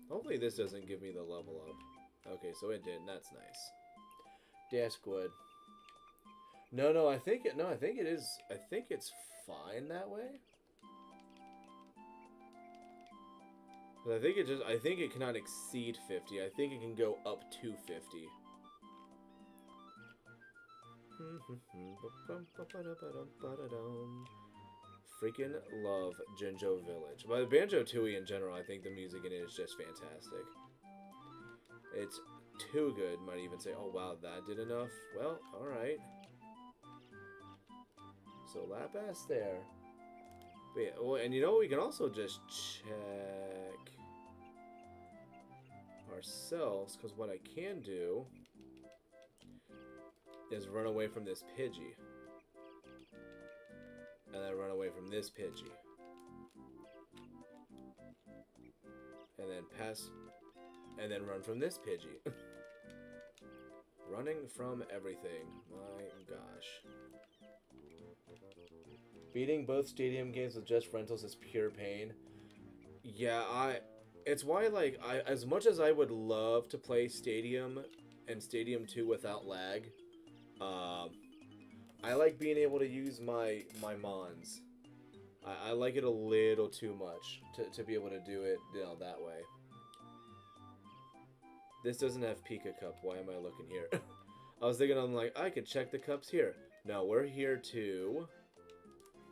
Hopefully this doesn't give me the level up. Okay, so it did. That's nice. That's good. No, I think it. No, I think it is. I think it's fine that way. But I think it just. I think it cannot exceed 50. I think it can go up to 50. Freaking love Jinjo Village. By the Banjo-Tooie in general, I think the music in it is just fantastic. It's too good. Might even say, oh wow, that did enough. Well, alright. So lap ass there. But yeah, well, and you know, we can also just check ourselves, because what I can do is run away from this Pidgey. And then run away from this Pidgey. And then pass, and then run from this Pidgey. Running from everything. My gosh. Beating both stadium games with just rentals is pure pain. Yeah, it's why, like, as much as I would love to play Stadium and Stadium 2 without lag, I like being able to use my Mons. I like it a little too much to be able to do it, you know, that way. This doesn't have Pika Cup. Why am I looking here? I was thinking, I'm like, I could check the cups here. No, we're here to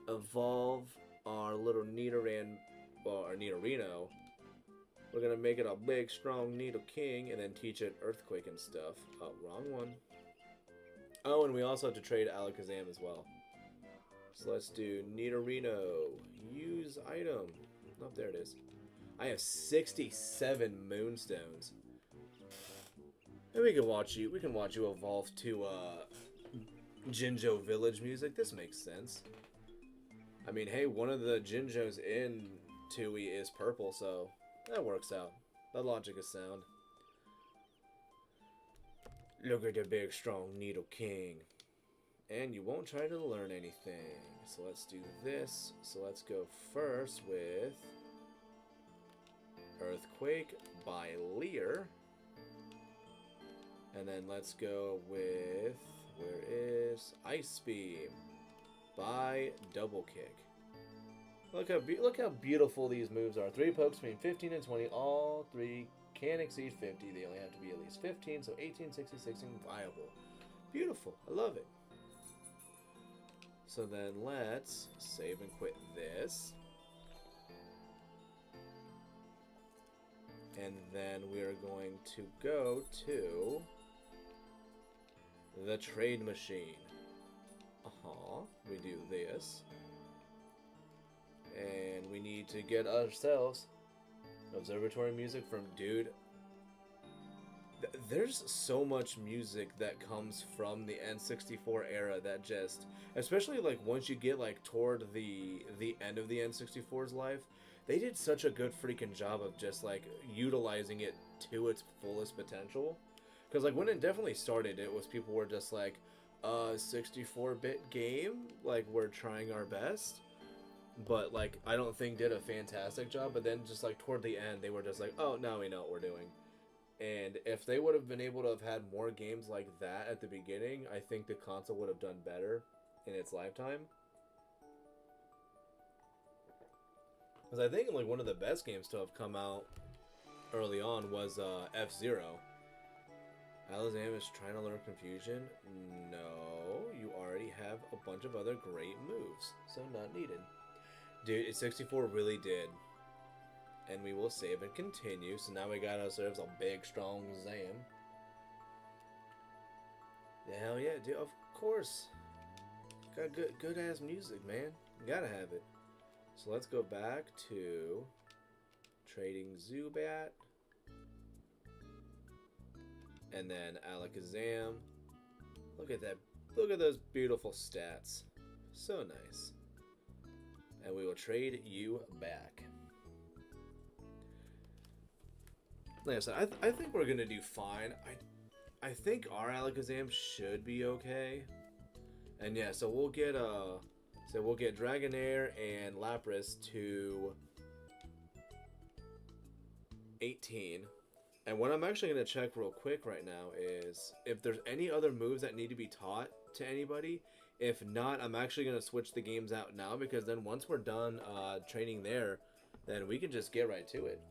evolve our little Nidoran, well, our Nidorino. We're gonna make it a big, strong Nido King, and then teach it Earthquake and stuff. Oh, wrong one. Oh, and we also have to trade Alakazam as well. So let's do Nidorino. Use item. Oh, there it is. I have 67 Moonstones. And we can watch you evolve to Jinjo Village music. This makes sense. I mean, hey, one of the Jinjos in Tooie is purple, so that works out. That logic is sound. Look at the big, strong Nido King. And you won't try to learn anything. So let's do this. So let's go first with Earthquake by Leer. And then let's go with, where is Ice Beam by Double Kick. Look how beautiful these moves are. 3 pokes between 15 and 20. All 3 can exceed 50. They only have to be at least 15, so 18, 66, and viable. Beautiful. I love it. So then let's save and quit this. And then we're going to go to the trade machine. We do this. And we need to get ourselves observatory music from dude. There's so much music that comes from the N64 era that just, especially like once you get like toward the end of the N64's life, they did such a good freaking job of just like utilizing it to its fullest potential. Because like when it definitely started, it was people were just like, 64-bit game, like we're trying our best. But like I don't think did a fantastic job. But then just like toward the end, they were just like, oh, now we know what we're doing. And if they would have been able to have had more games like that at the beginning, I think the console would have done better in its lifetime. Because I think like one of the best games to have come out early on was F-Zero. Alakazam is trying to learn Confusion. No, you already have a bunch of other great moves, so not needed. Dude, 64 really did. And we will save and continue. So now we got ourselves a big, strong Zam. Hell yeah, dude. Of course. Got good ass music, man. You gotta have it. So let's go back to trading Zubat. And then Alakazam. Look at that. Look at those beautiful stats. So nice. And we will trade you back. Like I said, I think we're gonna do fine. I think our Alakazam should be okay. And yeah, so we'll get Dragonair and Lapras to 18, And what I'm actually going to check real quick right now is if there's any other moves that need to be taught to anybody. If not, I'm actually going to switch the games out now, because then once we're done training there, then we can just get right to it.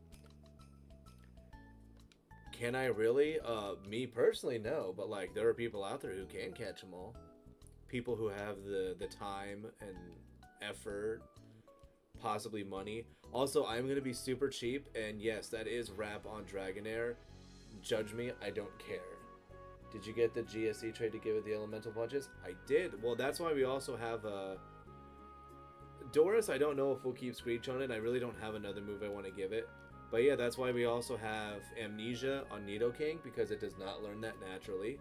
Can I really? Me personally, no. But like, there are people out there who can catch them all. People who have the time and effort, possibly money. Also, I'm going to be super cheap, and yes, that is wrap on Dragonair. Judge me, I don't care. Did you get the GSC trade to give it the elemental punches? I did. Well, that's why we also have Doris. I don't know if we'll keep Screech on it. I really don't have another move I want to give it. But yeah, that's why we also have Amnesia on Nidoking, because it does not learn that naturally.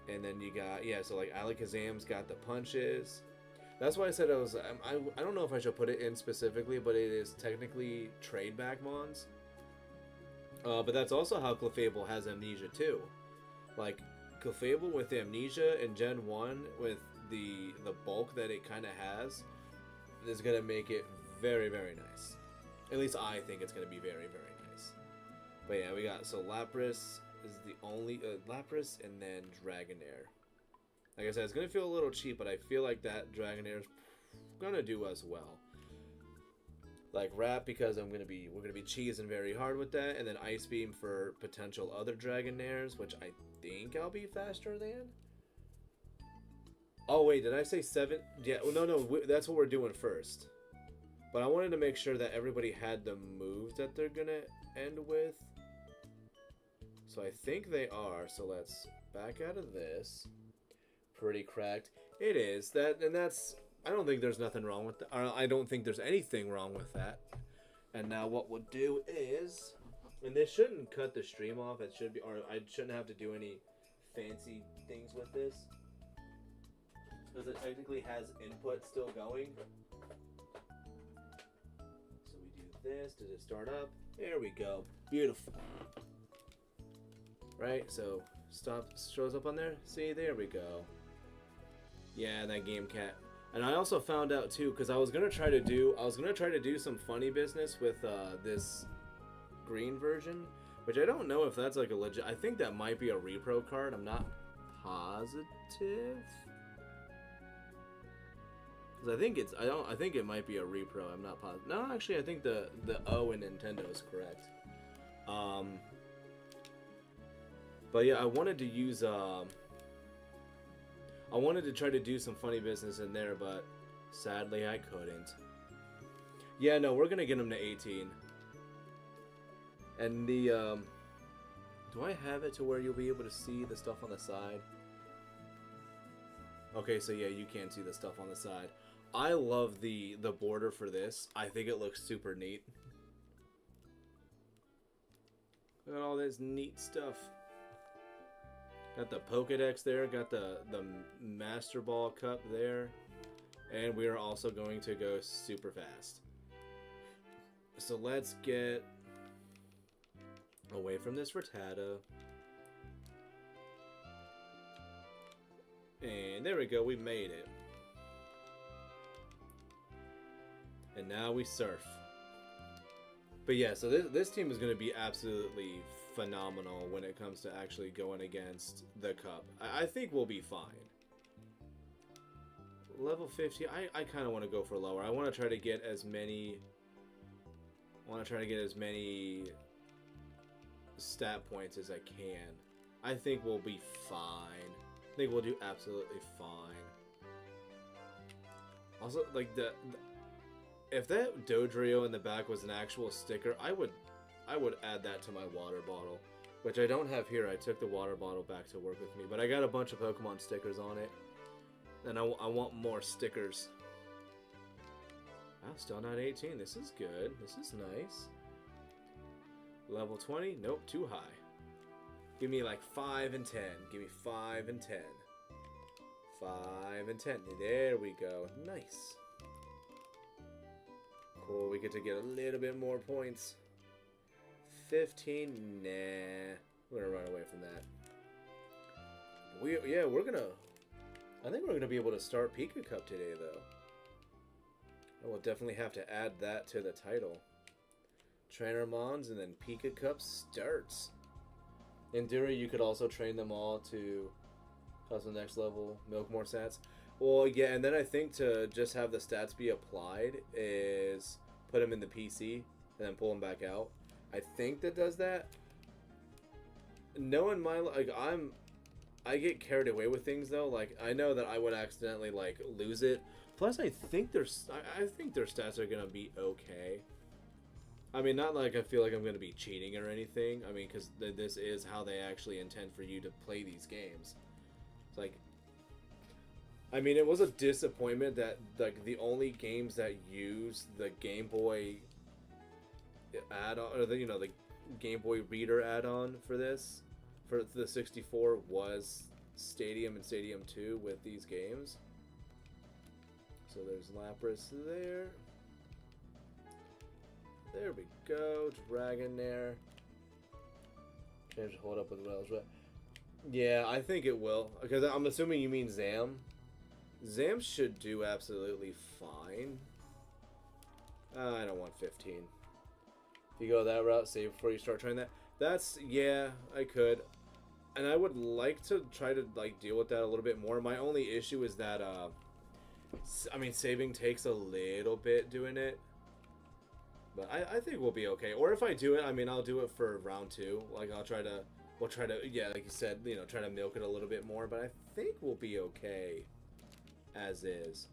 And then you got, yeah, so like Alakazam's got the punches. That's why I said I don't know if I should put it in specifically, but it is technically trade back Mons. But that's also how Clefable has Amnesia too. Like, Clefable with Amnesia in Gen 1 with the bulk that it kind of has is going to make it very, very nice. At least I think it's going to be very, very nice. But yeah, we got, so Lapras is the only, Lapras and then Dragonair. Like I said, it's going to feel a little cheap, but I feel like that Dragonair is going to do us well. Like Wrap, because we're going to be cheesing very hard with that, and then Ice Beam for potential other Dragonairs, which I think I'll be faster than. Oh wait, did I say 7? Yeah, well, no, that's what we're doing first. But I wanted to make sure that everybody had the moves that they're gonna end with. So I think they are. So let's back out of this. Pretty cracked. It is that, and that's. I don't think there's nothing wrong with that. I don't think there's anything wrong with that. And now what we'll do is, and this shouldn't cut the stream off. It should be, or I shouldn't have to do any fancy things with this, because it technically has input still going. So we do this. Did it start up? There we go. Beautiful. Right. So stop shows up on there. See, there we go. Yeah, that game cat. And I also found out too, because I was gonna try to do some funny business with this green version, which I don't know if that's like a legit. I think that might be a repro card. I'm not positive, because I think it's. I think it might be a repro. I'm not positive. No, actually, I think the O in Nintendo is correct. But yeah, I wanted to use I wanted to try to do some funny business in there, but sadly I couldn't. Yeah, no, we're gonna get him to 18. And the, do I have it to where you'll be able to see the stuff on the side? Okay, so yeah, you can see the stuff on the side. I love the border for this. I think it looks super neat. Look at all this neat stuff. Got the Pokedex there, got the Master Ball Cup there, and we are also going to go super fast. So let's get away from this Rattata. And there we go, we made it. And now we surf. But yeah, so this team is going to be absolutely phenomenal when it comes to actually going against the Cup. I think we'll be fine. Level 50, I kind of want to go for lower. I want to try to get as many stat points as I can. I think we'll be fine. I think we'll do absolutely fine. Also, like if that Dodrio in the back was an actual sticker, I would add that to my water bottle, which I don't have here. I took the water bottle back to work with me, but I got a bunch of Pokemon stickers on it, and I want more stickers. Wow, still not 18. This is good. This is nice. Level 20? Nope, too high. Give me like 5 and 10. Give me 5 and 10. 5 and 10. There we go. Nice. Cool, we get to get a little bit more points. 15, nah. We're gonna run away from that. I think we're gonna be able to start Pika Cup today, though. I will definitely have to add that to the title. Trainer Mons, and then Pika Cup starts. In theory, you could also train them all to custom next level, milk more stats. Well, yeah, and then I think to just have the stats be applied is put them in the PC and then pull them back out. I think that does that. Knowing my I get carried away with things though. Like I know that I would accidentally like lose it. Plus, I think their stats are gonna be okay. I mean, not like I feel like I'm gonna be cheating or anything. I mean, because this is how they actually intend for you to play these games. It's like, I mean, it was a disappointment that like the only games that use the Game Boy add-on or the the Game Boy Reader add-on for this. For the 64 was Stadium and Stadium 2 with these games. So there's Lapras there. There we go. Dragonair. Change to hold up with Wells. Yeah, I think it will. Because I'm assuming you mean Zam. Zam should do absolutely fine. I don't want 15. If you go that route, save before you start trying that. That's, yeah, I could. And I would like to try to like deal with that a little bit more. My only issue is that I mean saving takes a little bit doing it. But I think we'll be okay. Or if I do it, I mean I'll do it for round 2. Like we'll try to yeah, like you said, try to milk it a little bit more, but I think we'll be okay as is.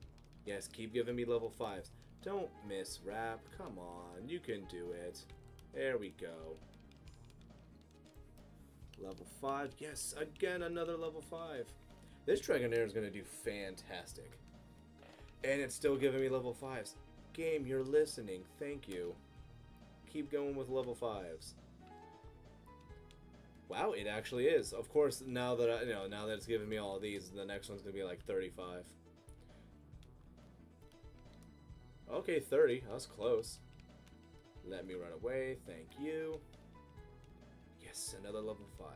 Yes, keep giving me level 5s. Don't miss Rap. Come on, you can do it. There we go. Level 5. Yes, again, another level 5. This Dragonair is going to do fantastic. And it's still giving me level 5s. Game, you're listening. Thank you. Keep going with level 5s. Wow, it actually is. Of course, now that now that it's giving me all of these, the next one's going to be like 35. Okay, 30. That was close. Let me run away. Thank you. Yes, another level 5.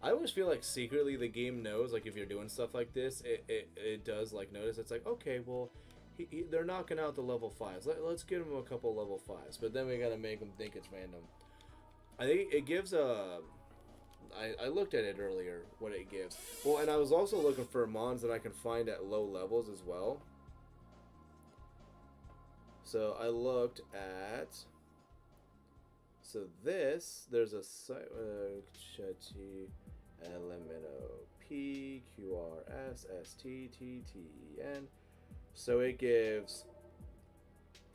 I always feel like secretly the game knows, like if you're doing stuff like this, it does like notice. It's like, okay, well, they're knocking out the level 5s. Let's give them a couple level 5s, but then we gotta make them think it's random. I think it gives a. I looked at it earlier, what it gives. Well, and I was also looking for mons that I can find at low levels as well. So I looked at. So there's a site, Chati, Elemento, P, Q, R, S, S, T, T, T, E, N. So it gives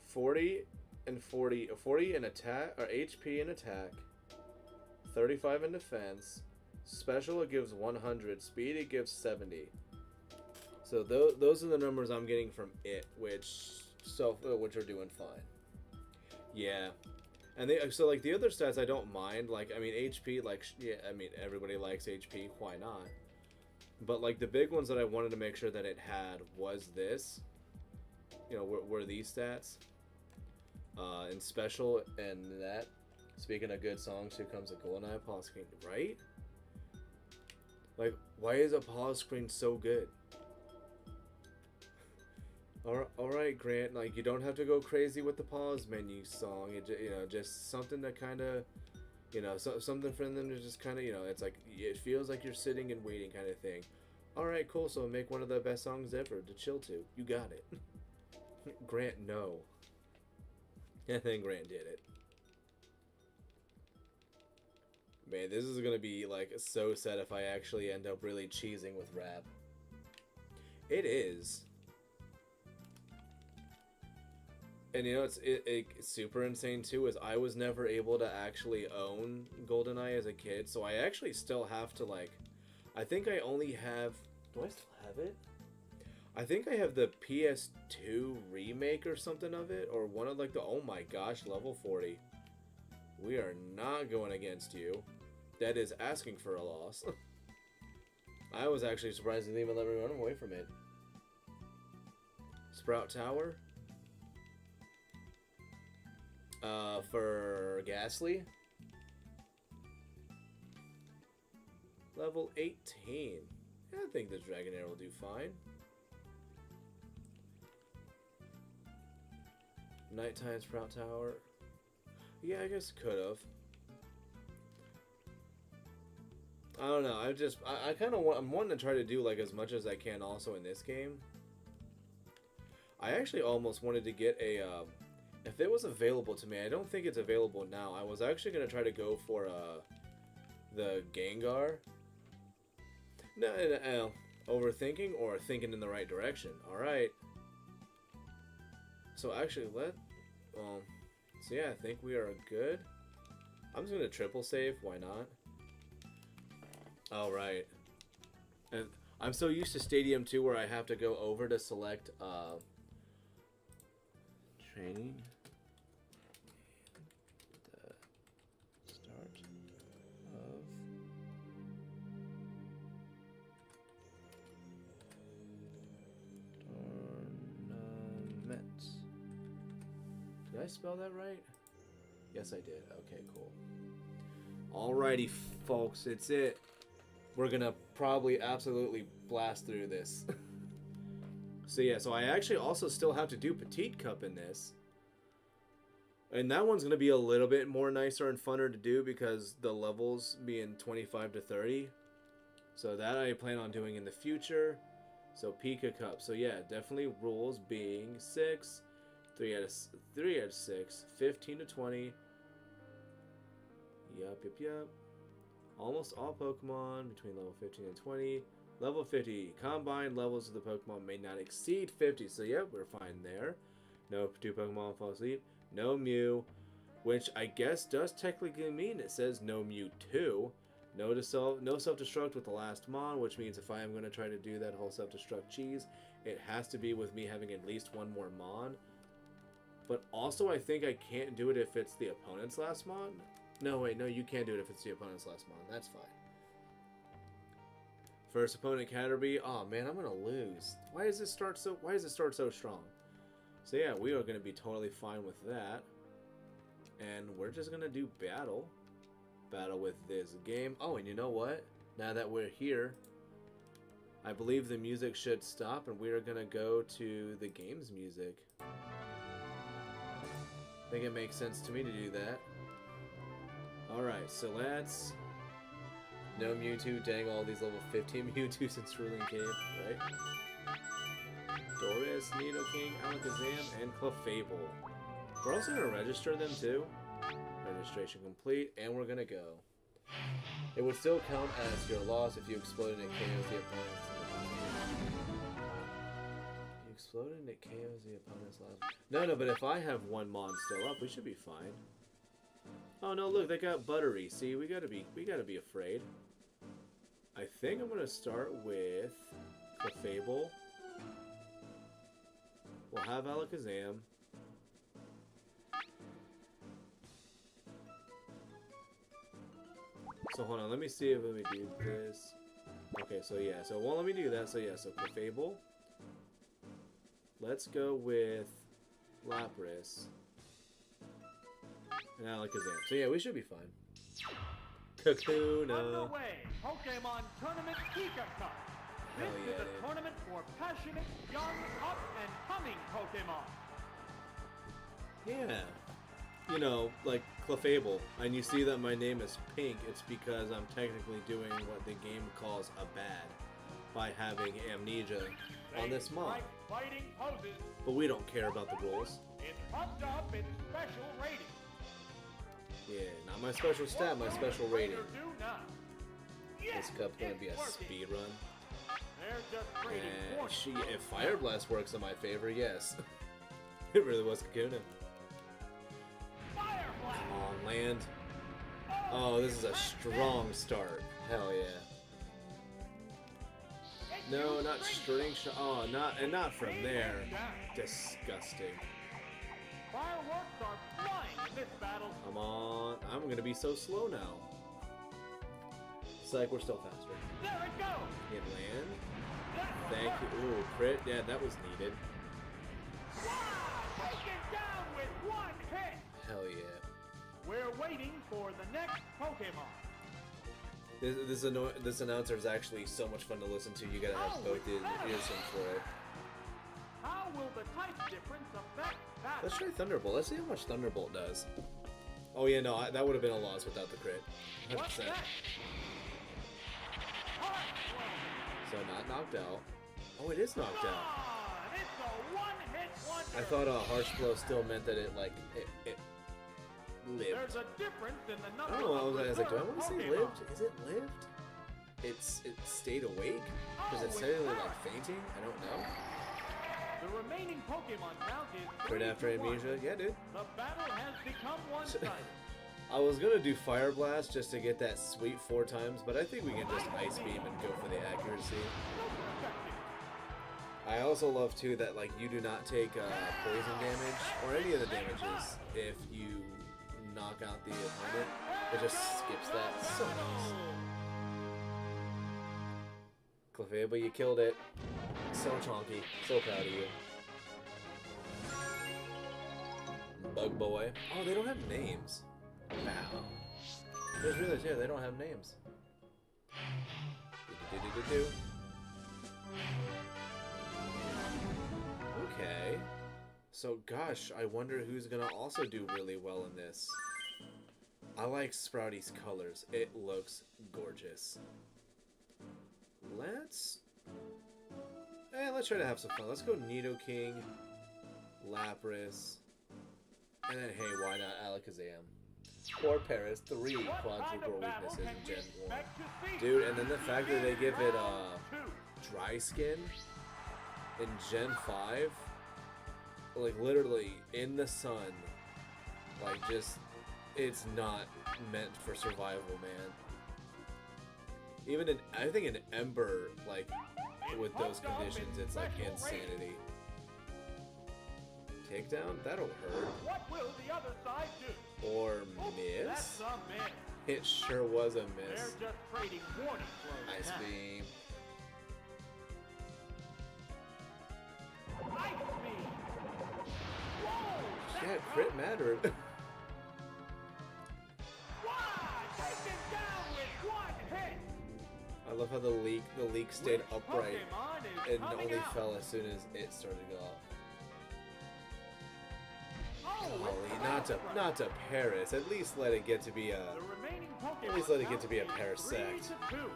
40 and 40 in attack, or HP in attack, 35 in defense. Special it gives 100, speed it gives 70. So those are the numbers I'm getting from it, which are doing fine. Yeah. And so like the other stats I don't mind, like I mean HP, like yeah, I mean everybody likes HP, why not? But like the big ones that I wanted to make sure that it had was this, were these stats, and special and that. Speaking of good songs, here comes a GoldenEye pause screen, right? Like why is a pause screen so good? Alright, Grant, like, you don't have to go crazy with the pause menu song. Just something to kind of, something for them to just kind of, it's like, it feels like you're sitting and waiting kind of thing. Alright, cool, so make one of the best songs ever to chill to. You got it. Grant, no. And then Grant did it. Man, this is going to be, like, so sad if I actually end up really cheesing with rap. It is. And it's super insane too is I was never able to actually own GoldenEye as a kid, so I actually still have to like, I think I only have, do I still have it? I think I have the PS2 remake or something of it, or one of like the, oh my gosh, level 40. We are not going against you. That is asking for a loss. I was actually surprised they didn't even let me run away from it. Sprout Tower. For Ghastly. Level 18. Yeah, I think the Dragonair will do fine. Nighttime Sprout Tower. Yeah, I guess could have. I don't know. I kind of want. I'm wanting to try to do like as much as I can also in this game. I actually almost wanted to get a. If it was available to me, I don't think it's available now. I was actually gonna try to go for the Gengar. No, overthinking or thinking in the right direction. All right. So actually, so yeah, I think we are good. I'm just gonna triple save. Why not? All right. And I'm so used to Stadium 2 where I have to go over to select training. The start of tournament. Did I spell that right? Yes, I did. Okay, cool. Alrighty, folks, it's it. We're gonna probably absolutely blast through this. So yeah, so I actually also still have to do Petite Cup in this. And that one's gonna be a little bit more nicer and funner to do because the levels being 25 to 30. So that I plan on doing in the future. So Pika Cup. So yeah, definitely rules being 6, 3 out of 6, 15 to 20. Yup. Almost all Pokemon between level 15 and 20. Level 50. Combined levels of the Pokemon may not exceed 50. So yeah, we're fine there. No 2 Pokemon fall asleep. No Mew. Which I guess does technically mean it says no Mewtwo. No self-destruct with the last Mon. Which means if I am going to try to do that whole self-destruct cheese, it has to be with me having at least one more Mon. But also I think I can't do it if it's the opponent's last Mon. No, wait, no, you can't do it if it's the opponent's last Mon. That's fine. First opponent Caterpie. Oh man, I'm gonna lose. Why does it start so strong? So yeah, we are gonna be totally fine with that. And we're just gonna do battle. Battle with this game. Oh, and you know what? Now that we're here, I believe the music should stop and we are gonna go to the game's music. I think it makes sense to me to do that. Alright, so let's... No Mewtwo, dang all these level 15 Mewtwo since ruling game, right? Doris, Nidoking, Alakazam, and Clefable. We're also going to register them too. Registration complete, and we're going to go. It would still count as your loss if you exploded and it KOs the opponent's... You exploded and it KOs the opponent's last... No, but if I have one Mon still up, we should be fine. Oh no, look, they got Buttery. See, we gotta be afraid. I think I'm gonna start with Clefable. We'll have Alakazam. So hold on, let me see if let me do this. Okay, so yeah, so it won't let me do that. So yeah, so Clefable. Let's go with Lapras. And Alakazam. So yeah, we should be fine. Kakuna. Underway, Pokémon Tournament Pika Cup. This is a tournament for passionate, young, up and coming Pokémon. Yeah. You know, like Clefable. And you see that my name is pink, it's because I'm technically doing what the game calls a bad by having amnesia on this Mon. But we don't care about the rules. It's pumped up in special rating. Yeah, not my special stat, my special rating. This cup's gonna be a speed run. And if Fire Blast works in my favor, yes. It really was Kakuna. Come on, land. Oh, this is a strong start. Hell yeah. No, not string shot. Oh, not from there. Disgusting. Fireworks are flying in this battle. Come on. I'm gonna be so slow now. It's like we're still faster. There it goes. Hit land. Thank you. Ooh, crit. Yeah, that was needed. Wow! Taken down with one hit. Hell yeah. We're waiting for the next Pokemon. This announcer is actually so much fun to listen to. You gotta have both ears in for it. How will the type difference affect that? Let's try Thunderbolt. Let's see how much Thunderbolt does. Oh yeah, no, that would have been a loss without the crit. 100%. What's that? So not knocked out. Oh, it is knocked out. It's a one-hit wonder. I thought a harsh blow still meant that it like it lived. There's a difference in the number I don't know. I was like, do I of want to say Pokemon. lived? Is it lived? It stayed awake? Because it's technically like fainting? I don't know. The remaining Pokemon count is Crit 3 after to 1. amnesia? Yeah, dude. The battle has become one-sided. I was gonna do Fire Blast just to get that sweet 4 times, but I think we can just Ice Beam and go for the accuracy. I also love too that like you do not take poison damage or any of the damages if you knock out the opponent. It just skips that. So nice. Clefable, you killed it. So chonky. So proud of you. Bug Boy. Oh, they don't have names. Wow. Just realized, yeah, they don't have names. Do-do-do-do-do. Okay. So, gosh, I wonder who's gonna also do really well in this. I like Sprouty's colors. It looks gorgeous. Let's try to have some fun. Let's go Nidoking, Lapras, and then, hey, why not Alakazam? Or Paris, 3 quadruple weaknesses in Gen 1. Dude, and then the fact that they give it dry skin in Gen 5, like literally in the sun, like just, it's not meant for survival, man. Even in, I think in Ember, like, with those conditions, it's like insanity. Takedown? That'll hurt. What will the other side do? Or Oops, that's miss? a miss. It sure was a They're miss. just trading warning blows. Ice now. Beam. Ice Beam. Whoa! Yeah, crit mattered. Wow! Taken down with one hit. I love how the leak stayed Which upright Pokemon is and coming only out? fell as soon as it started to go off. Oh, Golly, not to Paris. At least let it get to be a. The remaining Pokemon At least let it get to be a count is Parasect. 3 to 2.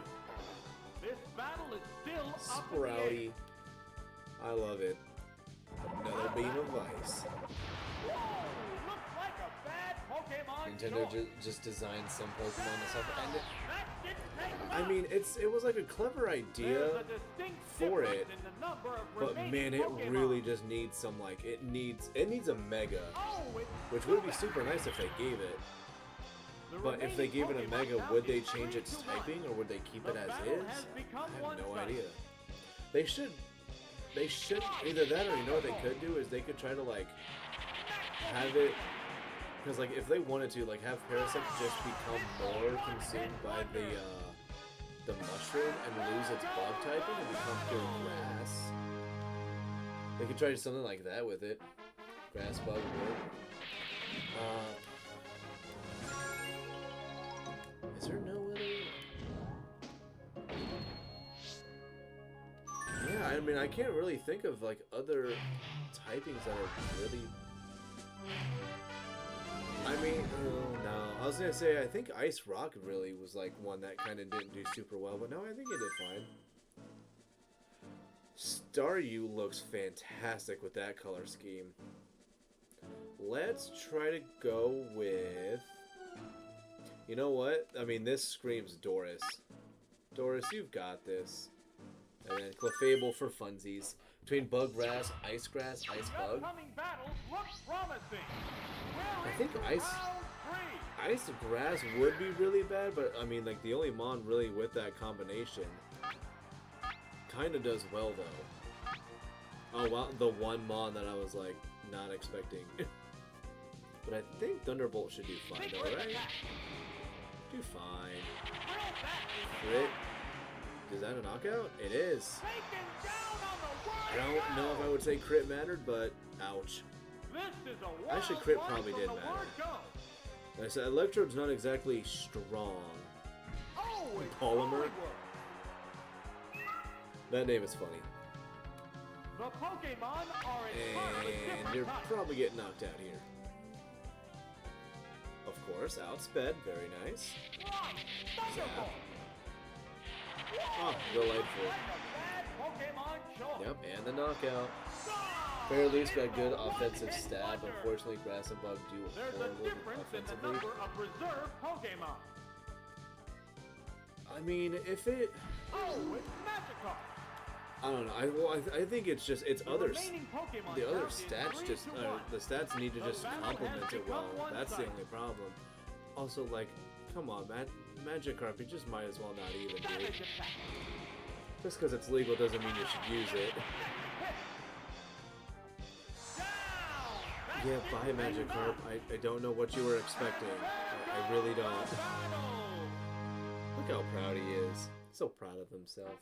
This battle is still up in the air. Sprouty. I love it. Another beam of ice. Whoa! Looks like a bad Pokemon Nintendo choice. just designed some Pokemon and stuff, and That didn't take I much. mean, it was like a clever idea, There's a distinct for difference it, in the number of but remaining man, it Pokemon. really just needs some like it needs a Mega, Oh, it's which would be super nice if they gave it. the But if they remaining gave it a Pokemon Mega, count would they is change 3 its to 1. typing or would they keep The it as battle is? has become I have no one-sided. idea. They should either that or you know what they could do is they could try to like have it because like if they wanted to like have Parasect just become more consumed by the mushroom and lose its bug typing and become pure grass. They could try something like that with it. Grass bug would. Is there no other? Yeah, I mean, I can't really think of like other typings that are really. I mean, oh, no. I was gonna say I think Ice Rock really was like one that kind of didn't do super well, but no, I think it did fine. Staryu looks fantastic with that color scheme. Let's try to go with. You know what? I mean, this screams Doris. Doris, you've got this. And then Clefable for funsies. Between Bug Grass, Ice Grass, Ice The Bug. upcoming battles look promising. I think Round three. Ice Grass would be really bad, but I mean, like, the only Mon really with that combination kind of does well, though. Oh, well, the one Mon that I was, like, not expecting. But I think Thunderbolt should do fine, though, right? Do fine. Crit. Is that a knockout? It is. Taken down on the I don't know if I would say crit mattered, but ouch. This is a Actually, wild crit one probably from did the matter. word go. Like I said, Electrode's not exactly strong. Oh, it's Polymer? Hollywood. That name is funny. The Pokemon are entirely And different you're types. probably getting knocked out here. Of course, outsped, very nice. Right. Thunderbolt. Oh, delightful. Pokemon choice. Yep, and the knockout. Fair Leaf's got good offensive stab. Unfortunately, Grass and Bug do There's a horrible difference in the offensively. number of reserve Pokemon. I mean, if it... Oh, it's Magikarp. I don't know. I think it's just The others. remaining Pokemon The other count is stats 3 just to 1. the stats need to The just battle complement has it well. become one That's the sided. only problem. Also, like, come on, Magikarp, you just might as well not even do. Savage attack. Just because it's legal doesn't mean you should use it. Down. Yeah, bye Magikarp. I don't know what you were expecting. I really don't. Look how proud he is. So proud of himself.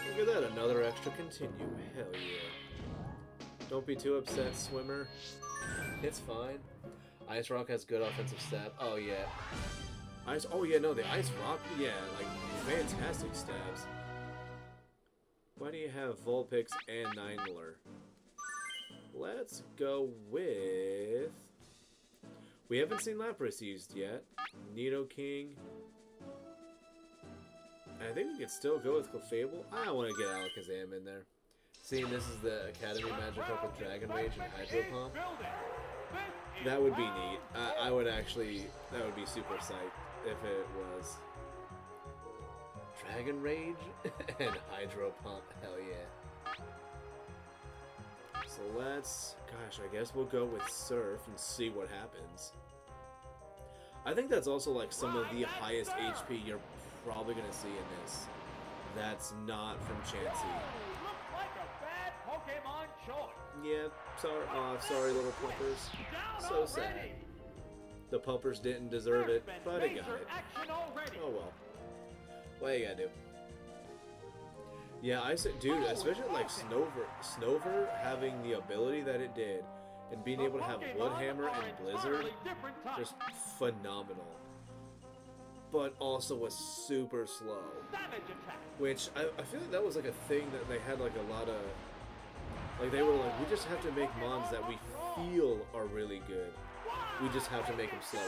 Look at that, another extra continue. Hell yeah. Don't be too upset, swimmer. It's fine. Ice Rock has good offensive stab. Oh yeah. Oh yeah, no, the Ice Rock, yeah, like fantastic stabs. Why do you have Vulpix and Ninetales? Let's go with... We haven't seen Lapras used yet. Nidoking. I think we could still go with Clefable. I want to get Alakazam in there. Seeing this is the Academy Magikarp with Dragon Rage and Hydro Pump. That would be neat. I would actually... That would be super psyched if it was... Dragon Rage and Hydro Pump. Hell yeah. So let's... Gosh, I guess we'll go with Surf and see what happens. I think that's also like some of the highest HP you're probably going to see in this. That's not from Chansey. Looks like a bad Pokemon choice. Yeah, sorry little pumpers. So sad. The pumpers didn't deserve it, but it got it. Oh well. What you gotta do? Yeah, I said, dude, especially like Snover having the ability that it did, and being able to have Woodhammer and Blizzard, just phenomenal. But also was super slow. Which, I feel like that was like a thing that they had like a lot of... Like they were like, we just have to make mons that we feel are really good. We just have to make them slower.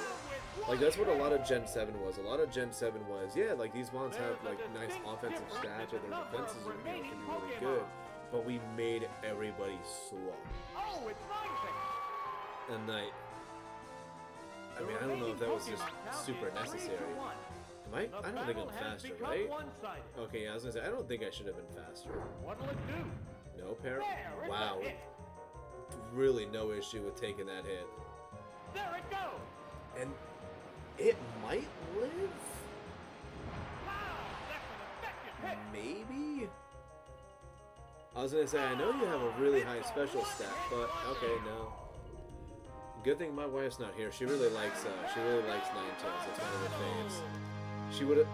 Like that's what a lot of Gen 7 was. A lot of Gen 7 was, yeah, like these mons have like nice offensive stats or their defenses are, can be really good. But we made everybody slow. And like, I mean, I don't know if that was just super necessary. Am I don't think I'm faster, right? Okay, yeah, I was gonna say, I don't think I should have been faster. What'll it do? No pair? Wow. Really no issue with taking that hit. There it goes. And it might live? Wow, that's an effective hit. Maybe? I was gonna say, I know you have a really high special stat, but okay, no. Good thing my wife's not here. She really likes Ninetales. It's one of her faves. She would've,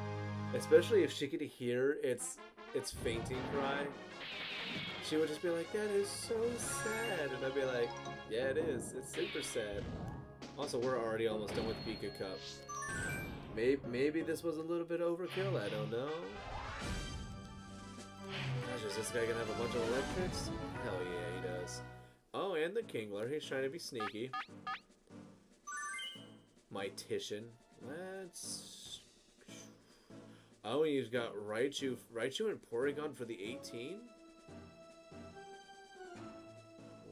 especially if she could hear its fainting cry, she would just be like, that is so sad. And I'd be like, yeah, it is. It's super sad. Also, we're already almost done with Pika Cup. Maybe this was a little bit overkill. I don't know. Gosh, is this guy gonna have a bunch of electrics? Hell yeah, he does. Oh, and the Kingler. He's trying to be sneaky. Mytician. Let's... Oh, and he's got Raichu and Porygon for the 18?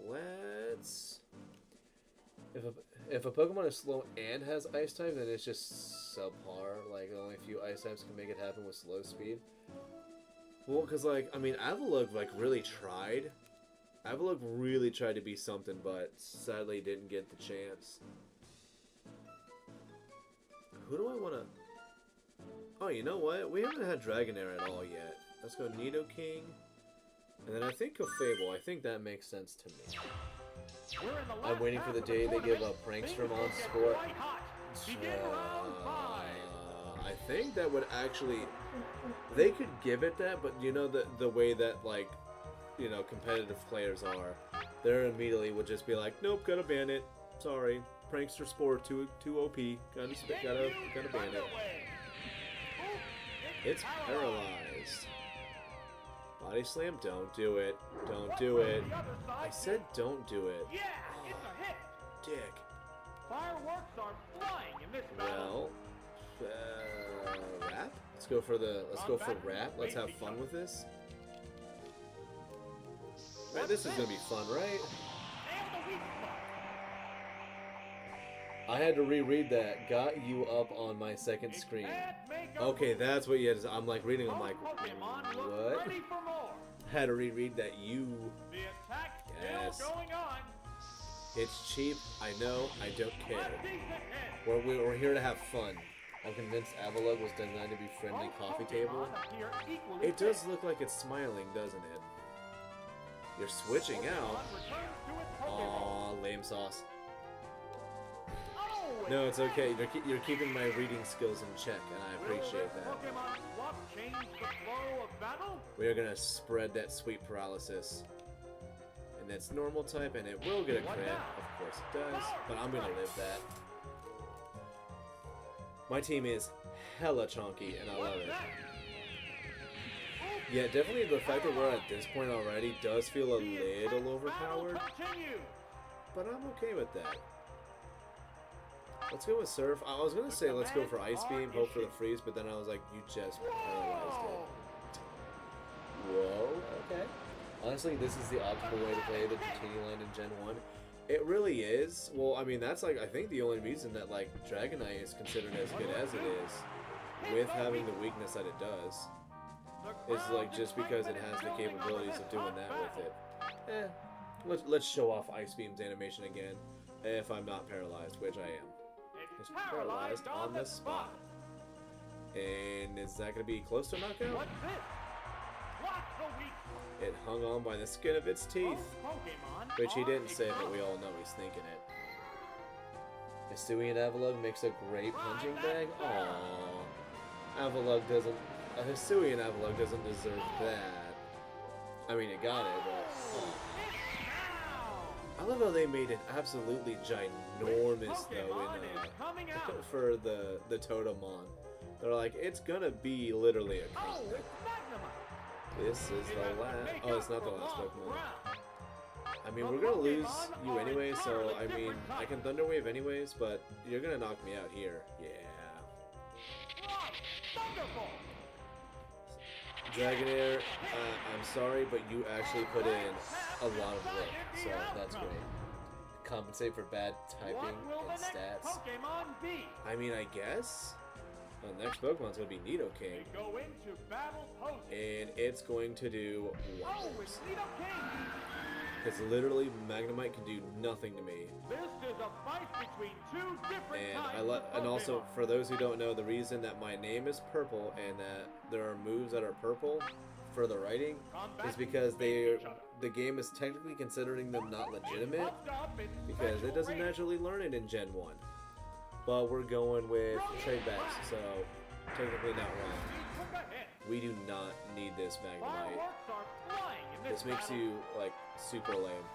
Let's... If a Pokemon is slow and has Ice type, then it's just subpar. Like, only a few Ice types can make it happen with slow speed. Well, because, like, I mean, Avalugg, like, really tried. Avalugg really tried to be something, but sadly didn't get the chance. Who do I want to... Oh, you know what? We haven't had Dragonair at all yet. Let's go Nidoking. And then I think Clefable. I think that makes sense to me. I'm waiting for the day they give up Prankster on Sport. I think that would actually... They could give it that, but you know the way that, like, you know, competitive players are, they're immediately would just be like, nope, gotta ban it. Sorry. Prankster Sport, too OP. Gotta ban it. It's paralyzed. Body Slam, don't do it. Don't do it. I said don't do it. dick. Fireworks are flying in this battle. Well, rap? Let's go for rap. Let's have fun with this. Man, this is gonna be fun, right? Nail the weak spot. I had to reread that. Got you up on my second screen. Okay, that's what you had to say. I'm like reading, I'm like, Pokemon look what? ready for more. Had to reread that. You. The attack Yes. still going on. It's cheap. I know. I don't care. Lefties ahead. We're here to have fun. I'm convinced Avalugg was designed to be friendly coffee table. Appear equally It does look like it's smiling, doesn't it? You're switching out. Pokemon returns to its Pokemon. Aw, lame sauce. Oh, No, it's okay. You're keeping my reading skills in check, and I Will appreciate this that. Pokemon swap change the flow of battle? We are gonna spread that sweet paralysis. And that's normal type, and it will get a crit. Of course it does. But I'm gonna live that. My team is hella chonky, and I love it. Yeah, definitely the fact that we're at this point already does feel a little overpowered. But I'm okay with that. Let's go with Surf. I was gonna say let's go for Ice Beam, hope for the freeze, but then I was like, you just paralyzed it. Whoa, okay. Honestly, this is the optimal way to play the Bikini Line in Gen 1. It really is. Well, I mean, that's like, I think the only reason that like Dragonite is considered as good as it is, with having the weakness that it does, is like just because it has the capabilities of doing that with it. Let's show off Ice Beam's animation again, if I'm not paralyzed, which I am. It's paralyzed on the spot. And is that going to be close to knockout? What's this? Block the weak. It hung on by the skin of its teeth. Pokemon Which he didn't are say, but ignored. we all know he's thinking it. Hisuian Avalugg makes a great punching bag. Aww. Avalugg doesn't... A Hisuian Avalugg doesn't deserve that. I mean, it got it, but... I love how they made it absolutely ginormous, though, in, for the Totemon. They're like, it's gonna be literally a Oh, comic. it's Magnemite. This is the last... Oh, it's not the last Pokemon. I mean, we're gonna lose you anyway, so, I mean, I can Thunder Wave anyways, but you're gonna knock me out here. Yeah. Thunderbolt. Dragonair, I'm sorry, but you actually put in a lot of work, so that's great. Compensate for bad typing and stats. Pokemon be? I mean, I guess. The next Pokemon's gonna be Nidoking, We go into battle poses. and it's going to do Oh, wonders. it's Nidoking. Because literally, Magnemite can do nothing to me. This is a fight between two different And kinds of and also Pokemon. for those who don't know, the reason that my name is purple and that there are moves that are purple for the writing is because the game is technically considering them not legitimate Buffed up in because it doesn't special naturally learn it in Gen 1. But we're going with trade backs, so technically not wrong. race. Look ahead. We do not need this Magnemite. Fireworks are flying in This this makes battle. you like super lame.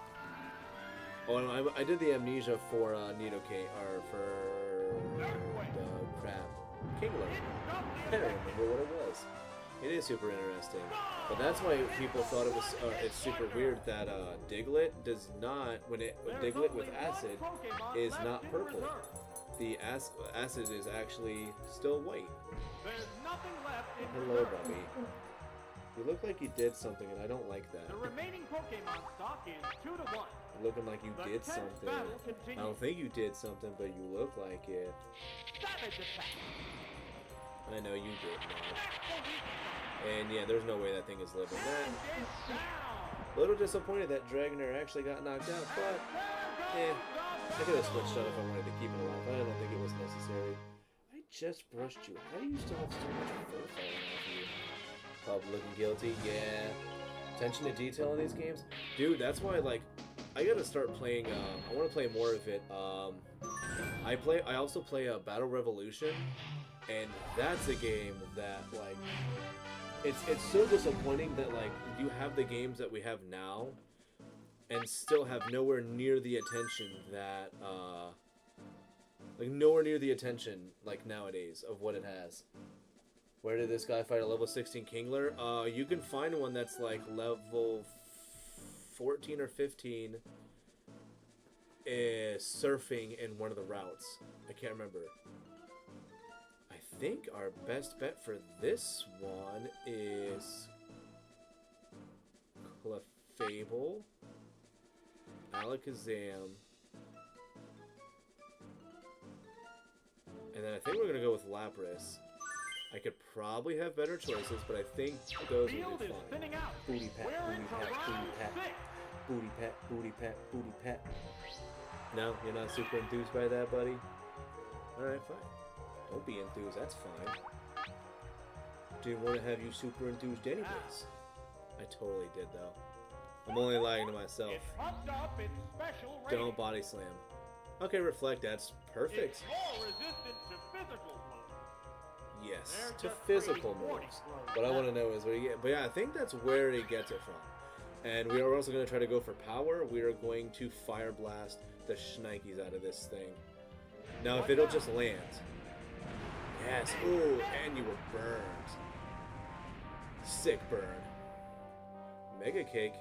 Oh, and I did the amnesia for Nidoking, or for the crap Kingler. I don't remember what it was. It is super interesting, but that's why people thought it was. It's super weird that Diglett does not Diglett with acid is not purple. The acid is actually still white. There's nothing left in Hello, reserve. Bubby. You look like you did something, and I don't like that. The remaining Pokemon stock is 2-1. Looking like you The did tense something. battle I continues. don't think you did something, but you look like it. Savage attack. I know you did, man. That's the weak spot. And yeah, there's no way that thing is living. And That it's down. little disappointed that Dragonair actually got knocked out, but There I goes could have switched out if I wanted to keep it alive. I don't think it was necessary. I just brushed you. How do you still have so much fur falling off you? Probably looking guilty. Yeah. Attention to detail in these games, dude. That's why, like, I gotta start playing. I want to play more of it. I also play Battle Revolution, and that's a game that like it's so disappointing that like you have the games that we have now and still have nowhere near the attention that like nowadays of what it has. Where did this guy fight a level 16 Kingler? You can find one that's like level 14 or 15 surfing in one of the routes. I can't remember. I think our best bet for this one is Clefable, Alakazam, and then I think we're gonna go with Lapras. I could probably have better choices, but I think those will be fine. Booty pat, booty pat, booty pat, booty pat, booty pat, booty pat. No, you're not super enthused by that, buddy? Alright, fine. Don't be enthused, that's fine. Didn't want to have you super enthused anyways. I totally did, though. I'm only lying to myself. Don't body slam. Okay, reflect, that's perfect. Yes, to physical moves. What I want to know is where you get. But yeah, I think that's where he gets it from. And we are also going to try to go for power. We are going to Fire Blast the shnikes out of this thing. Now, if it'll just land. Yes. Ooh, and you were burned. Sick burn. Mega Cake.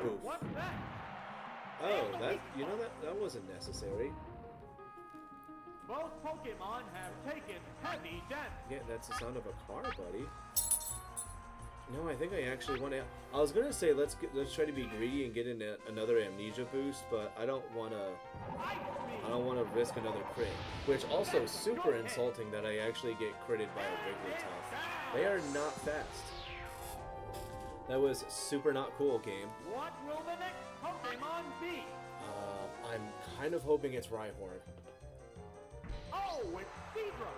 Oof. Oh, that wasn't necessary. Both Pokemon have taken heavy damage. Yeah, that's the sound of a car, buddy. No, I think I actually want to. I was gonna say let's try to be greedy and get in another Amnesia boost, but I don't want to risk another crit. Which also super insulting that I actually get critted by a Wigglytuff. They are not fast. That was super not cool, game. What will the next Pokemon be? I'm kind of hoping it's Rhyhorn. Oh, it's Seadra.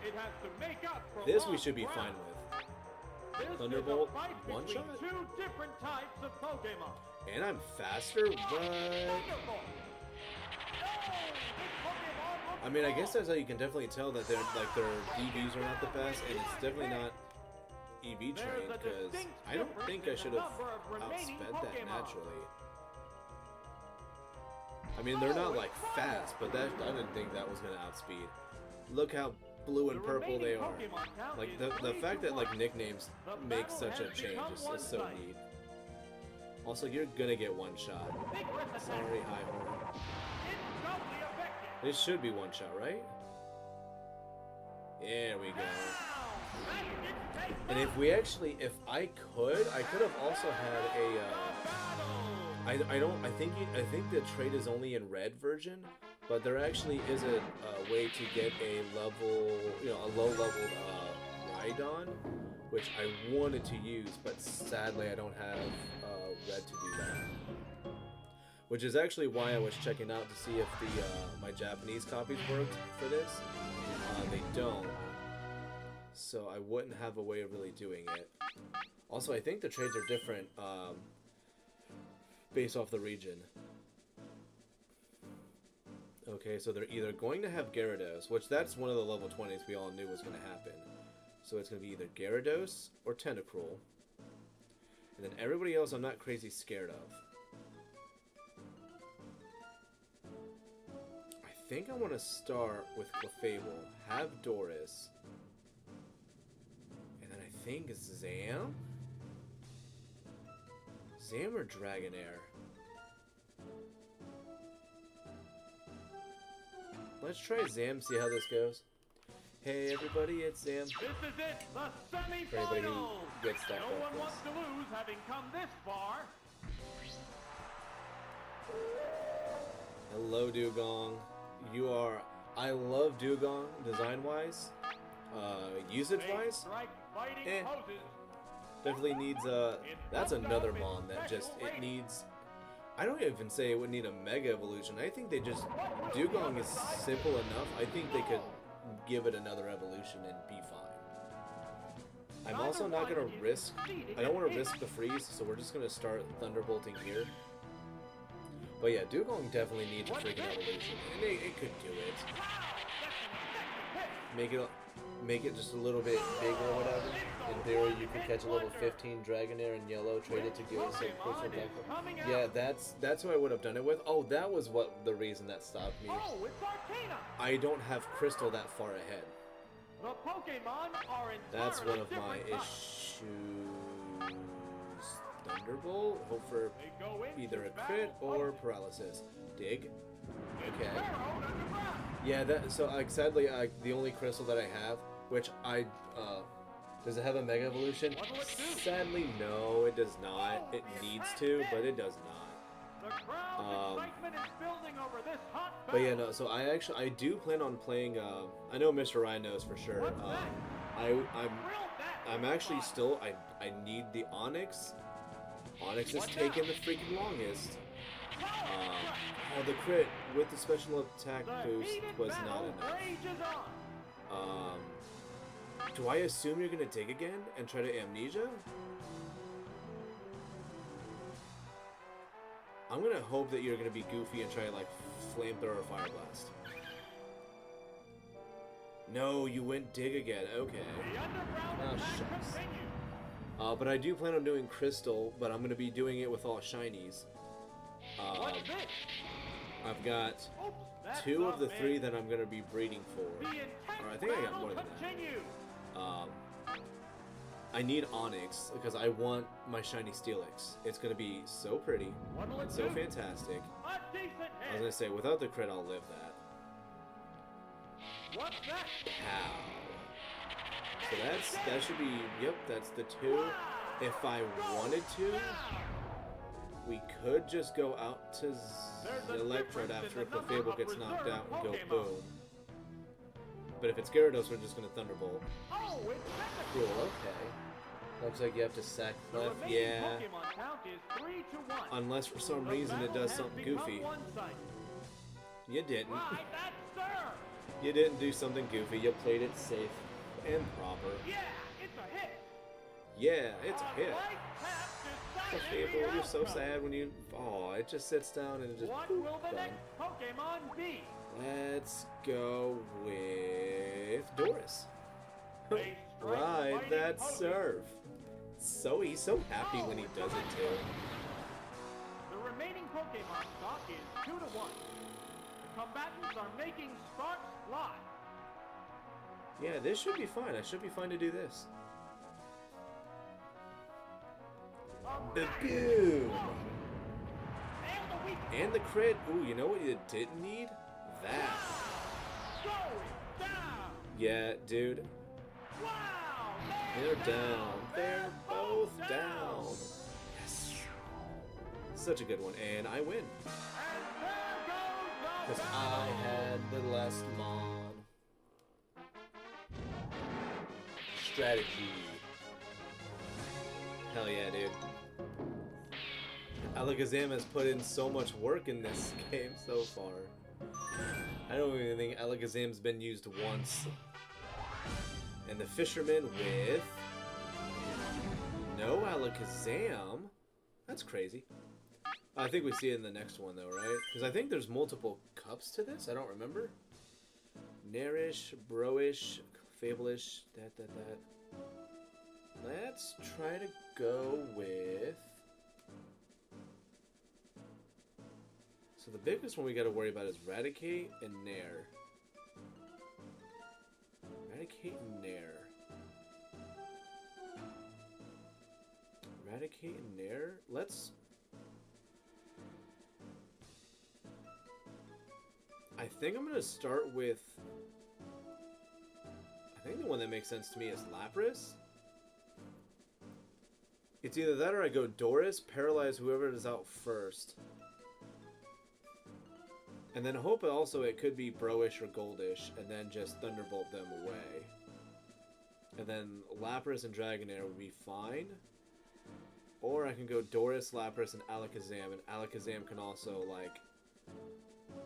It has to make up for this we should be fine with. This Thunderbolt, is a fight one between shot? two different types of Pokemon. And I'm faster, but... I mean, I guess that's how you can definitely tell that their DBs are not the best, and it's definitely not EV trained, because I don't think I should have outsped that naturally. I mean, they're not like fast, but I didn't think that was going to outspeed. Look how blue and purple they are. Like the fact that like nicknames make such a change is so neat. Also, you're gonna get one shot. Sorry, Highhorn. This should be one shot, right? There we go. And if I could have also had a. I think the trade is only in red version. But there actually is a way to get a low-leveled Rhydon, which I wanted to use, but sadly I don't have red to do that. Which is actually why I was checking out to see if my Japanese copies worked for this. They don't, so I wouldn't have a way of really doing it. Also, I think the trades are different based off the region. Okay, so they're either going to have Gyarados, which that's one of the level 20s we all knew was going to happen. So it's going to be either Gyarados or Tentacruel. And then everybody else I'm not crazy scared of. I think I want to start with Clefable, have Doris, and then I think Zam? Zam or Dragonair? Let's try Zam, see how this goes. Hey everybody, it's Zam. This is it, the semifinals. For anybody who gets that no one wants to lose having come this far. Hello, Dugong. I love Dugong design-wise. Usage-wise, definitely needs that's another mon that just, it needs, I don't even say it would need a Mega Evolution. I think Dugong is simple enough. I think they could give it another evolution and be fine. I'm also not going to risk, I don't want to risk the freeze, so we're just going to start Thunderbolting here. But yeah, Dugong definitely needs a freaking evolution, and it could do it. Make it just a little bit bigger or whatever. In theory, you could catch a level 15 Dragonair in yellow, trade it to give us a personal back. Yeah, that's who I would have done it with. Oh, that was the reason that stopped me. I don't have Crystal that far ahead. That's one of my issues. Thunderbolt. Hope for They go into either a battle crit or poses. paralysis. Dig. Okay. Burrowed underground. Yeah, so sadly, the only crystal that I have, which does it have a Mega Evolution? What'll it do? Sadly, no, it does not. It needs to, but it does not. The crowd's excitement is building over this hot But yeah, battle. no. So I do plan on playing. I know Mr. Ryan knows for sure. What's that? I'm actually still. I need the Onyx. Onyx is taking the freaking longest. Oh, the crit with the special attack The boost heated was battle not enough. rages on. Do I assume you're gonna dig again and try to amnesia? I'm gonna hope that you're gonna be goofy and try like flamethrower or fire blast. No, you went dig again. Okay. The underground Oh, attack shucks. continues. But I do plan on doing crystal, but I'm gonna be doing it with all shinies. What's this? I've got Oops, that's 2 of a the miss. 3 that I'm gonna be breeding for. The intense Or I think I got battle more than that. continues. I need Onyx because I want my shiny Steelix. It's gonna be so pretty What'll it and so do? fantastic. A decent I was hit. gonna say, without the crit, I'll live that. What's that? Pow. So that should be, yep, that's the 2. If I wanted to, we could just go out to There's a Electrode difference after in the Clefable number gets of knocked out and go reserve boom. But if it's Gyarados, we're just gonna Thunderbolt. Oh, it's Cool, okay. Looks like you have to sack The Clef, remaining yeah. Pokemon count is 3-1. Unless for some The reason it battle does has something become goofy. one-sided. You didn't. Right, that's served. You didn't do something goofy. You played it safe and proper. Yeah, it's a hit. Yeah, it's a hit. Right tap decided Clefable, the you're so outcome. sad when you... Oh, it just sits down and it just... What poof, will the done. next Pokemon be? Let's go with Doris. A straight Ride fighting that Pokemon. serve. He's so happy when he does it too. The remaining Pokemon stock is 2-1. The combatants are making sparks fly. Yeah, this should be fine. I should be fine to do this. A The massive boom! blow. And the weak And the crit. Ooh, you know what you didn't need? That. going down. Yeah, dude. Wow! They're down. They're both down. Yes. Such a good one. And I win. And there goes the Because I battle. had the last Mon. Strategy. Hell yeah, dude. Alakazam has put in so much work in this game so far. I don't even think Alakazam's been used once. And the Fisherman with... no Alakazam? That's crazy. I think we see it in the next one though, right? Because I think there's multiple cups to this. I don't remember. Nairish, Broish, Fableish, that. Let's try to go with... so the biggest one we got to worry about is Raticate and Nair. Raticate and Nair. Raticate and Nair? Let's... I think I'm going to start with... I think the one that makes sense to me is Lapras. It's either that or I go Doris, paralyze whoever is out first. And then hope also it could be Broish or Goldish, and then just Thunderbolt them away. And then Lapras and Dragonair would be fine. Or I can go Doris, Lapras, and Alakazam, and Alakazam can also, like,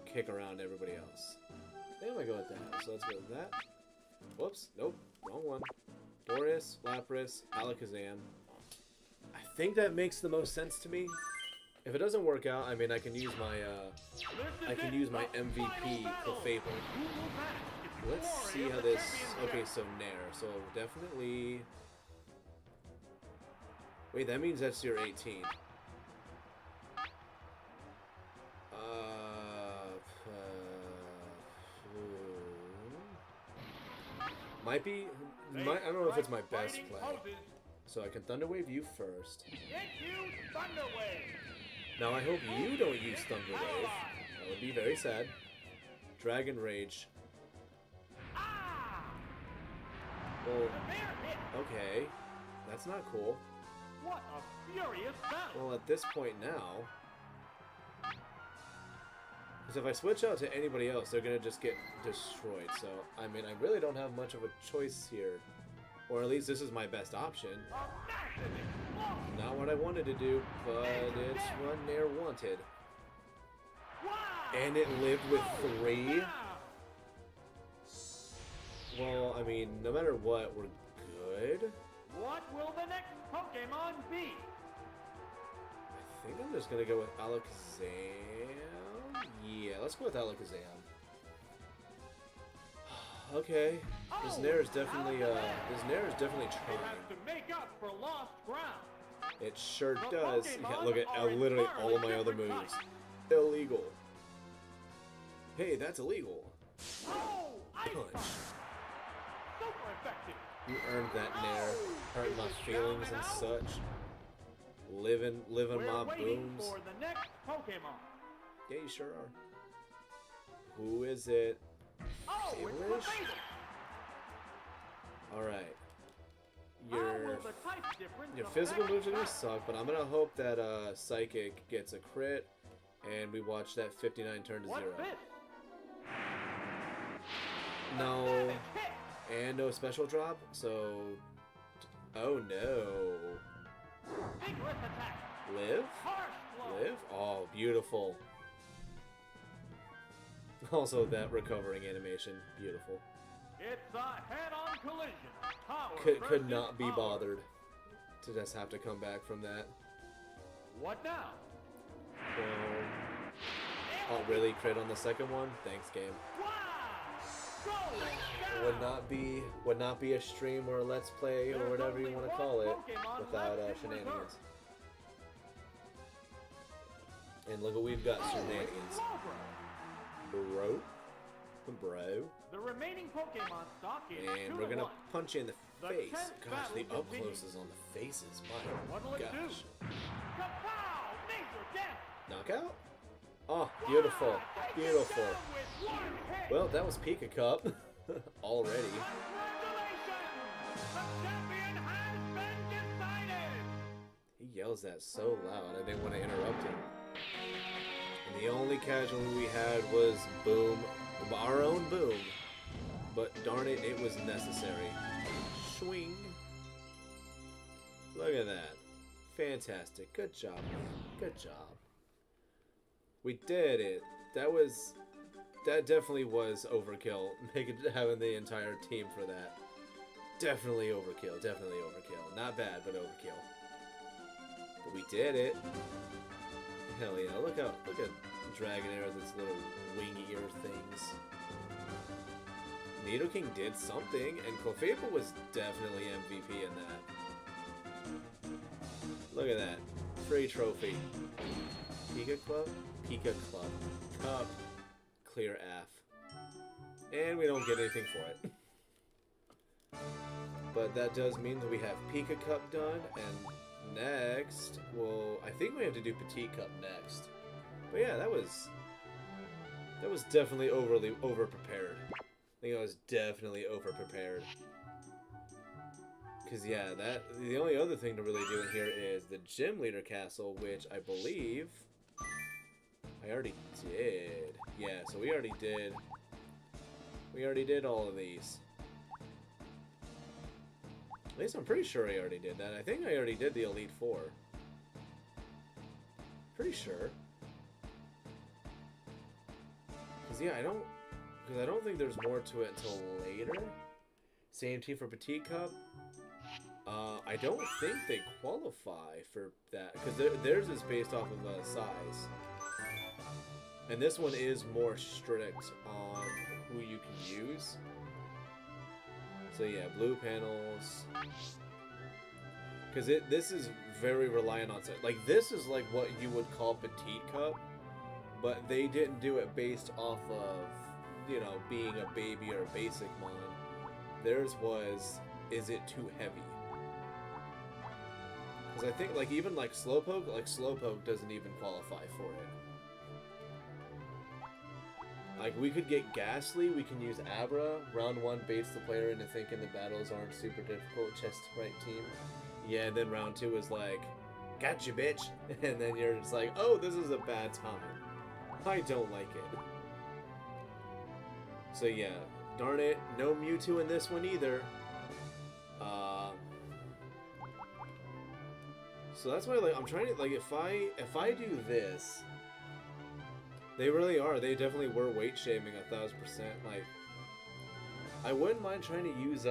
kick around everybody else. I think I'm gonna go with that. So let's go with that. Whoops, nope, wrong one. Doris, Lapras, Alakazam. I think that makes the most sense to me. If it doesn't work out, I mean, I can use my MVP Clefable. Let's see how this... okay, so Nair. So definitely... wait, that means that's your 18. Might be... I don't know if it's my best play. So I can Thunder Wave you first. Into Thunder Wave. Now I hope you don't use Thunder Wave. That would be very sad. Dragon Rage. Ah! Well, Severe hit. okay. That's not cool. What a furious battle. Well, at this point now... Because if I switch out to anybody else, they're going to just get destroyed. So, I mean, I really don't have much of a choice here. Or at least this is my best option. A massive explosion. Not what I wanted to do, but it's what Nair wanted. Wow. And it lived with 3? Wow. Well, I mean, no matter what, we're good. What will the next Pokemon be? I think I'm just going to go with Alakazam. Yeah, let's go with Alakazam. Okay, this Nair is definitely It trying. has to make up for lost ground. It sure The does. Pokemon Yeah, look at are literally all of my entirely other different moves. types. Illegal. Hey, that's illegal. Oh, Ice Punch. Punch. Super effective. You earned that, Nair. Hurt my feelings and such. Living We're my waiting booms. for the next Pokemon. Yeah, you sure are. Who is it? Oh, it's English? Potato. Alright. How Your will the type difference Your of physical that moves are gonna type? suck, but I'm gonna hope that Psychic gets a crit, and we watch that 59 turn to What's 0. this? No, Savage hit. and no special drop, so... Oh no. Vigorous attack. Live? Harsh blow. Live? Oh, beautiful. Also, that recovering animation, beautiful. It's a head-on collision. Power Could versus not be power. bothered to just have to come back from that. What now? Oh, really? Crit on the second one? Thanks, game. Wow! Going Would not be a stream or a let's play or whatever you want to call it without shenanigans. And look what we've got, shenanigans. Bro. The remaining Pokemon stock is And we're gonna punch you in the The face. tense Gosh, the battle up continues. closes on the faces. My What'll it do? gosh. Kapow! Major death! Knockout? Oh, beautiful. Wow, take it Beautiful. down with one hit. Well, that was Pika Cup. Already. Congratulations! The champion has been decided! He yells that so loud, I didn't want to interrupt him. And the only casualty we had was Boom. Our own Boom. But darn it, it was necessary. Swing. Look at that. Fantastic. Good job, man. Good job. We did it. That definitely was overkill. Having the entire team for that. Definitely overkill. Definitely overkill. Not bad, but overkill. But we did it. Hell yeah! Look at Dragonair with its little wing ear things. Nidoking did something, and Clefable was definitely MVP in that. Look at that. Free trophy. Pika Club? Pika Club. Cup. Clear F. And we don't get anything for it. But that does mean that we have Pika Cup done, and next, well, I think we have to do Petite Cup next. But yeah, that was definitely over-prepared. I think I was definitely over-prepared. Because, yeah, the only other thing to really do in here is the Gym Leader Castle, which I believe I already did. Yeah, so we already did all of these. At least I'm pretty sure I already did that. I think I already did the Elite Four. Pretty sure. Because, yeah, I don't think there's more to it until later. Same team for Petite Cup. I don't think they qualify for that, because theirs is based off of size. And this one is more strict on who you can use. So yeah, blue panels. Because this is very reliant on size. Like, this is like what you would call Petite Cup, but they didn't do it based off of, you know, being a baby or a basic mon. Theirs was, is it too heavy? Because I think, like, even, like, Slowpoke doesn't even qualify for it. Like, we could get Ghastly, we can use Abra. Round 1 baits the player into thinking the battles aren't super difficult, just the right team. Yeah, and then round 2 is like, gotcha, bitch! And then you're just like, oh, this is a bad time. I don't like it. So yeah, darn it, no Mewtwo in this one either. So that's why, like, I'm trying to, like, if I do this, they really are. They definitely were weight shaming 1000%. Like, I wouldn't mind trying to use.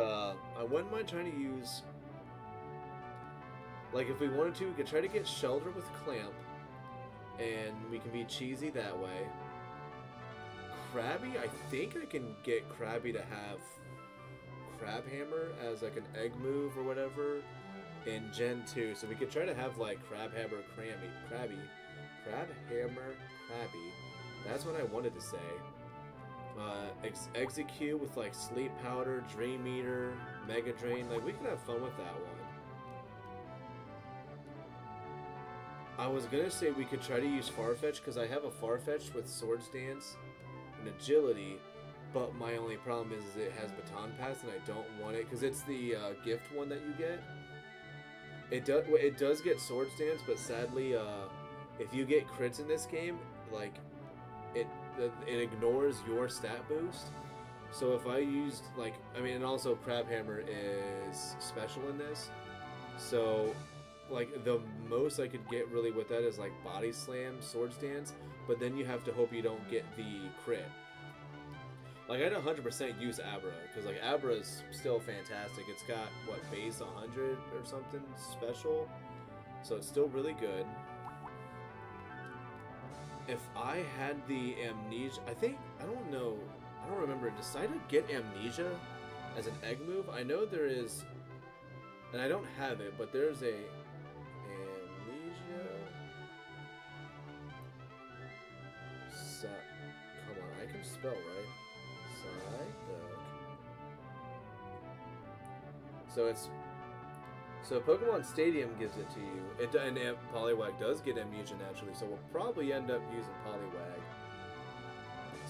Like, if we wanted to, we could try to get Shelter with Clamp, and we can be cheesy that way. Krabby, I think I can get Krabby to have Crab Hammer as like an egg move or whatever in Gen 2. So we could try to have like Crab Hammer, Krabby. That's what I wanted to say. Execute with like Sleep Powder, Dream Eater, Mega Drain. Like, we can have fun with that one. I was gonna say we could try to use Farfetch because I have a Farfetch with Swords Dance and Agility, but my only problem is it has Baton Pass and I don't want it because it's the gift one that you get. It does get Swords Dance, but sadly, if you get crits in this game, like it ignores your stat boost. So if I used, like, I mean, and also Crab Hammer is special in this, so like the most I could get really with that is like Body Slam, Swords Dance, but then you have to hope you don't get the crit. Like, I'd 100% use Abra, because like Abra is still fantastic. It's got what, base 100 or something special, so it's still really good. If I had the Amnesia, I don't remember, did Psyduck get Amnesia as an egg move? I know there is, and I don't have it, but there's a Amnesia. Come on, I can spell, right? Psyduck. So Pokemon Stadium gives it to you. And Poliwag does get Amnesia naturally, so we'll probably end up using Poliwag.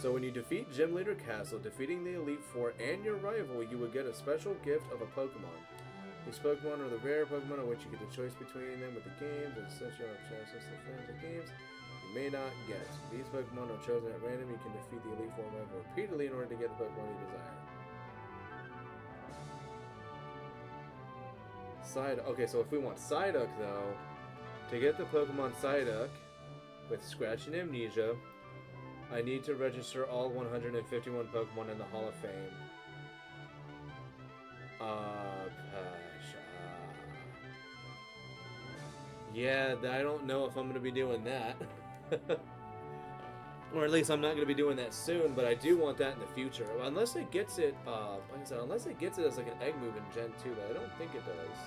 So when you defeat Gym Leader Castle, defeating the Elite Four and your rival, you will get a special gift of a Pokemon. These Pokemon are the rare Pokemon on which you get the choice between them with the games, and since you have chances to friends of games, you may not get. These Pokemon are chosen at random. You can defeat the Elite Four rival repeatedly in order to get the Pokemon you desire. Okay, so if we want Psyduck, though, to get the Pokemon Psyduck with Scratch and Amnesia, I need to register all 151 Pokemon in the Hall of Fame. Yeah, I don't know if I'm going to be doing that. Or at least I'm not going to be doing that soon, but I do want that in the future. Unless it gets it, like I said, unless it gets it as like an egg move in Gen 2, but I don't think it does.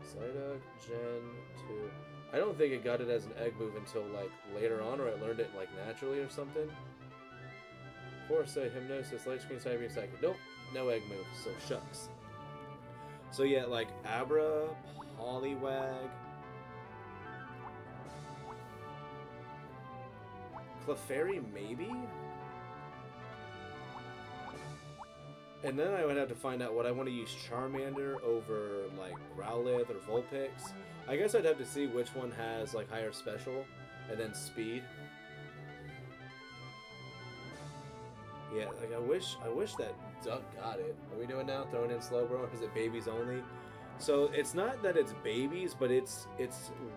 Psyduck, Gen 2. I don't think it got it as an egg move until like later on, or I learned it like naturally or something. Foresight, Hypnosis, Light Screen, Cyber Psychic. Nope, no egg move, so shucks. So yeah, like Abra, Poliwag, Clefairy, maybe? And then I would have to find out what I want to use Charmander over, like, Growlithe or Vulpix. I guess I'd have to see which one has, like, higher special, and then speed. Yeah, like, I wish that Duck got it. What are we doing now? Throwing in Slowbro, or is it babies only? So, it's not that it's babies, but it's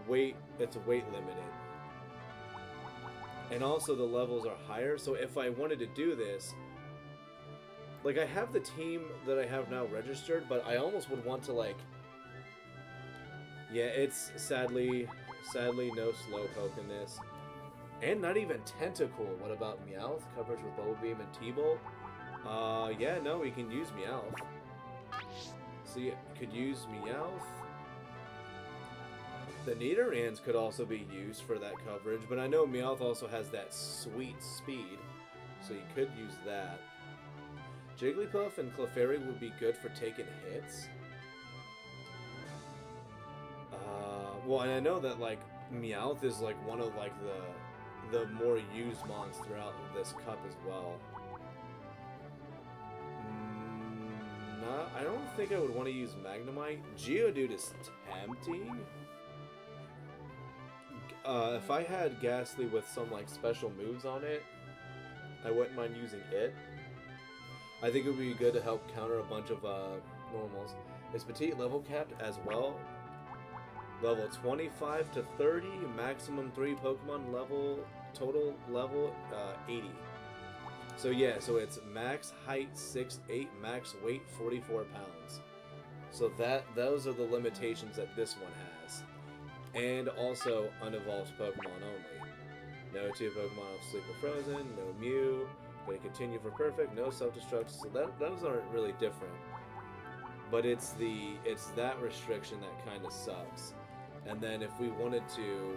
weight limited. And also the levels are higher, so if I wanted to do this, like, I have the team that I have now registered, but I almost would want to, like, yeah, it's sadly no Slowpoke in this. And not even Tentacool. What about Meowth? Coverage with Bubble Beam and T-Bolt? Yeah, no, we can use Meowth. So you could use Meowth. The Nidorans could also be used for that coverage, but I know Meowth also has that sweet speed, so you could use that. Jigglypuff and Clefairy would be good for taking hits. Well, and I know that like Meowth is like one of like the more used mons throughout this cup as well. No, I don't think I would want to use Magnemite. Geodude is tempting. If I had Ghastly with some like special moves on it, I wouldn't mind using it. I think it would be good to help counter a bunch of normals. Is Petite level capped as well? Level 25 to 30, maximum 3 Pokemon level, total level 80. So yeah, so it's max height 6'8", max weight 44 pounds. So those are the limitations that this one has. And also unevolved Pokemon only. No 2 Pokemon of Sleep or Frozen, no Mew, gonna continue for perfect, no self-destruct, so those aren't really different. But it's that restriction that kind of sucks. And then if we wanted to,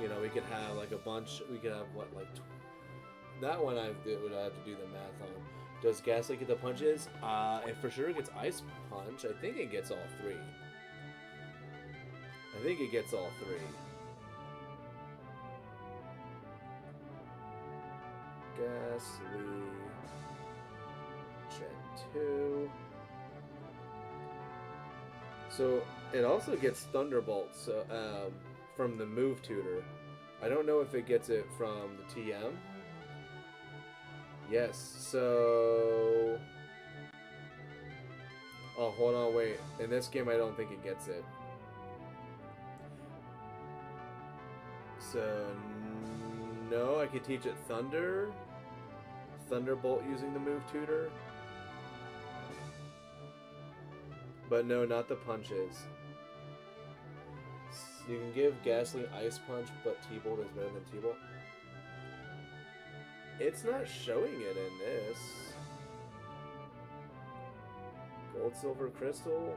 you know, we could have like a bunch, we could have what, like, that one would have to do the math on. Does Ghastly get the punches? It for sure gets Ice Punch. I think it gets all 3. I think it gets all 3. Ghastly, Gen 2. So it also gets Thunderbolt from the Move Tutor. I don't know if it gets it from the TM. Yes, so... Oh, hold on, wait. In this game, I don't think it gets it. So, no, I could teach it Thunderbolt using the Move Tutor. But no, not the punches. You can give Ghastly Ice Punch, but T-Bolt is better than T-Bolt. It's not showing it in this. Gold, Silver, Crystal.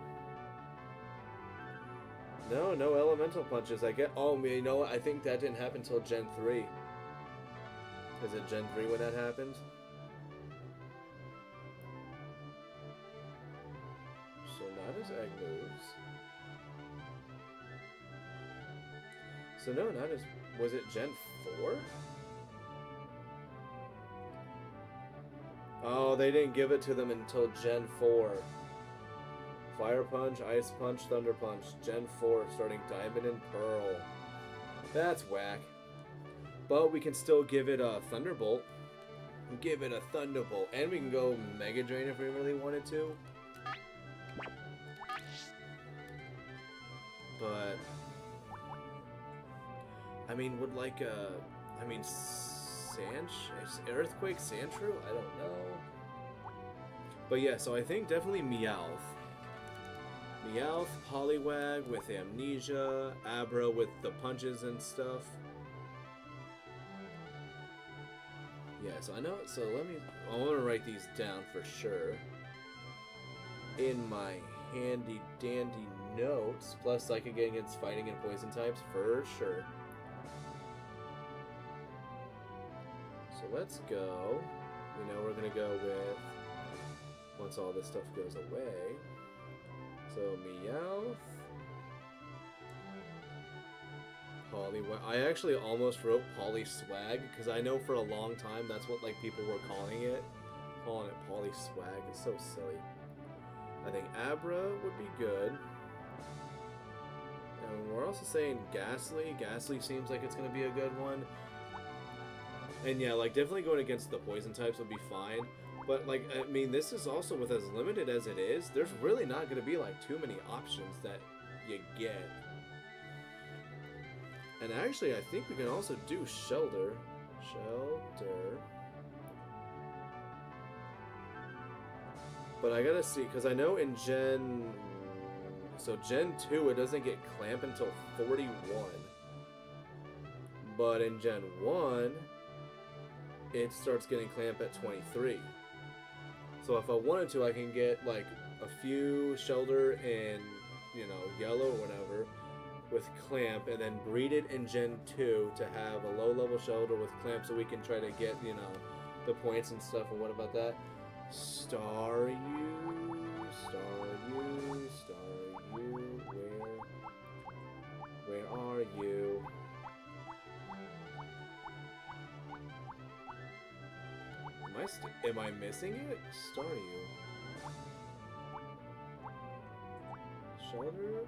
No, no elemental punches. Oh, you know what? I think that didn't happen until Gen 3. Is it Gen 3 when that happened? So not as Egg moves. So no, not as... Was it Gen 4? Oh, they didn't give it to them until Gen 4. Fire Punch, Ice Punch, Thunder Punch. Gen 4, starting Diamond and Pearl. That's whack. But we can still give it a Thunderbolt. Give it a Thunderbolt. And we can go Mega Drain if we really wanted to. But... I mean, would like a... I mean... Earthquake, Sandshrew? I don't know. But yeah, so I think definitely Meowth. Meowth, Poliwag with Amnesia, Abra with the punches and stuff. Yeah, so I know, so I want to write these down for sure. In my handy dandy notes, plus Psychic against fighting and poison types, for sure. So let's go, you know, we're going to go with, once all this stuff goes away, so Meowth, Poliwag. I actually almost wrote Polyswag, because I know for a long time that's what like people were calling it. Calling it Polyswag is so silly. I think Abra would be good. And we're also saying Ghastly. Ghastly seems like it's going to be a good one. And yeah, like, definitely going against the poison types would be fine. But, like, I mean, this is also, with as limited as it is, there's really not going to be, like, too many options that you get. And actually, I think we can also do Shelter. But I gotta see, because I know in Gen 2, it doesn't get Clamp until 41. But in Gen 1... it starts getting Clamp at 23. So if I wanted to, I can get like a few Shelter in, you know, yellow or whatever with Clamp, and then breed it in Gen 2 to have a low-level Shelter with Clamp, so we can try to get, you know, the points and stuff. And what about that? Staryu, where? Am I missing it? Staryu. Shoulder?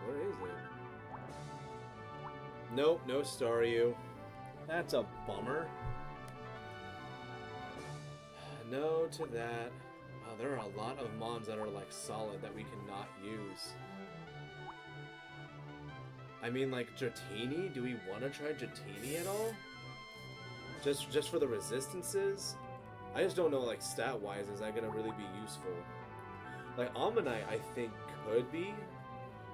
Where is it? Nope, no Staryu. That's a bummer. No to that. Oh, there are a lot of mons that are like solid that we cannot use. I mean, like Dratini. Do we want to try Dratini at all? Just for the resistances? I just don't know, like stat-wise, is that gonna really be useful? Like Ammonite, I think could be.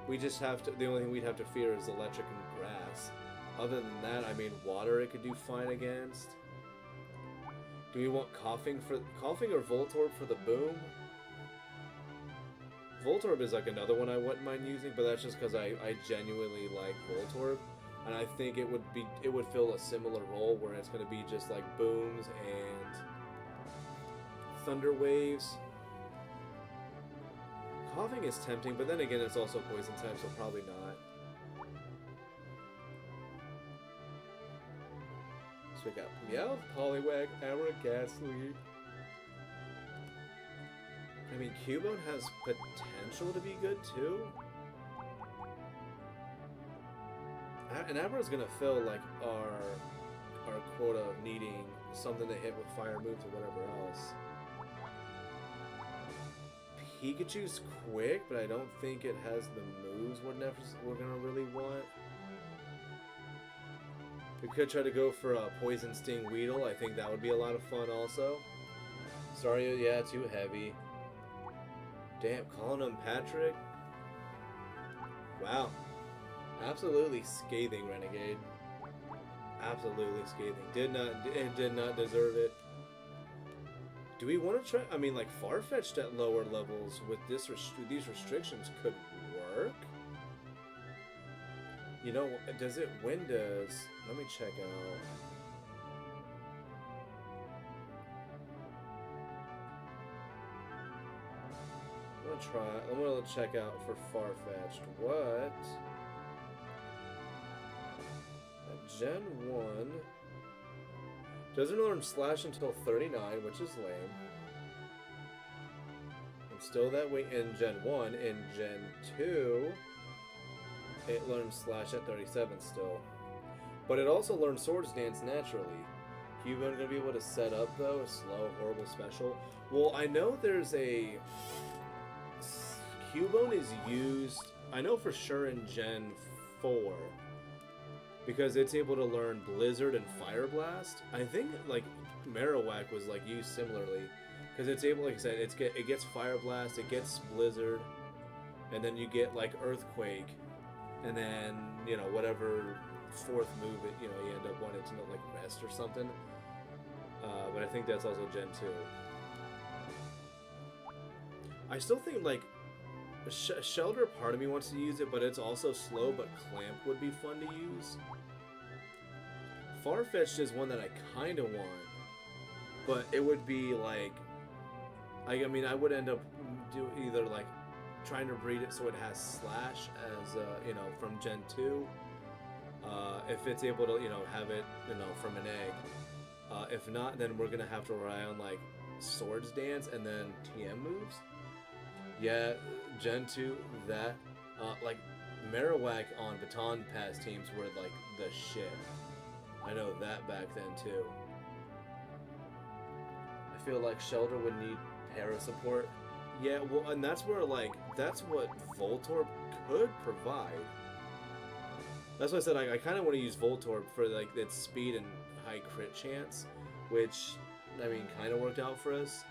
We just have to. The only thing we'd have to fear is electric and grass. Other than that, I mean, water it could do fine against. Do we want coughing or Voltorb for the boom? Voltorb is like another one I wouldn't mind using, but that's just because I genuinely like Voltorb, and I think it would fill a similar role where it's going to be just like booms and thunder waves. Coughing is tempting, but then again, it's also poison type, so probably not. So we got Meowth, Poliwag, Aura, Ghastly. I mean, Cubone has potential to be good too. And Abra's gonna fill like our quota of needing something to hit with fire moves or whatever else. Pikachu's quick, but I don't think it has the moves we're gonna really want. We could try to go for a Poison Sting Weedle. I think that would be a lot of fun also. Sorry, yeah, too heavy. Damn, calling him Patrick. Wow. Absolutely scathing, Renegade. Absolutely scathing. Did not deserve it. Do we want to try? I mean, like Farfetch'd at lower levels with these restrictions could work. You know, does it? When does? Let me check out. I'm gonna check out for Farfetch'd. What? At Gen 1 doesn't learn Slash until 39, which is lame. And still that way in Gen 1. In Gen 2, it learns Slash at 37 still. But it also learns Swords Dance naturally. Cubone gonna be able to set up though a slow, horrible special. Well, I know there's a Cubone is used, I know for sure in Gen 4, because it's able to learn Blizzard and Fire Blast. I think like Marowak was like used similarly, because it's able, like I said, it gets Fire Blast, it gets Blizzard, and then you get like Earthquake, and then you know whatever fourth move you end up wanting to know, like Rest or something. But I think that's also Gen 2. I still think like Shelter, part of me wants to use it, but it's also slow, but Clamp would be fun to use. Farfetch'd is one that I kind of want, but it would be like, I mean, I would end up either like trying to breed it so it has Slash as, from Gen 2, if it's able to, have it, from an egg. If not, then we're going to have to rely on like Swords Dance and then TM moves. Yeah, Gen 2, that, like, Marowak on Baton Pass teams were, like, the shit. I know that back then, too. I feel like Shelter would need para support. Yeah, well, and that's where, like, that's what Voltorb could provide. That's why I said I kind of want to use Voltorb for, like, its speed and high crit chance, which, I mean, kind of worked out for us.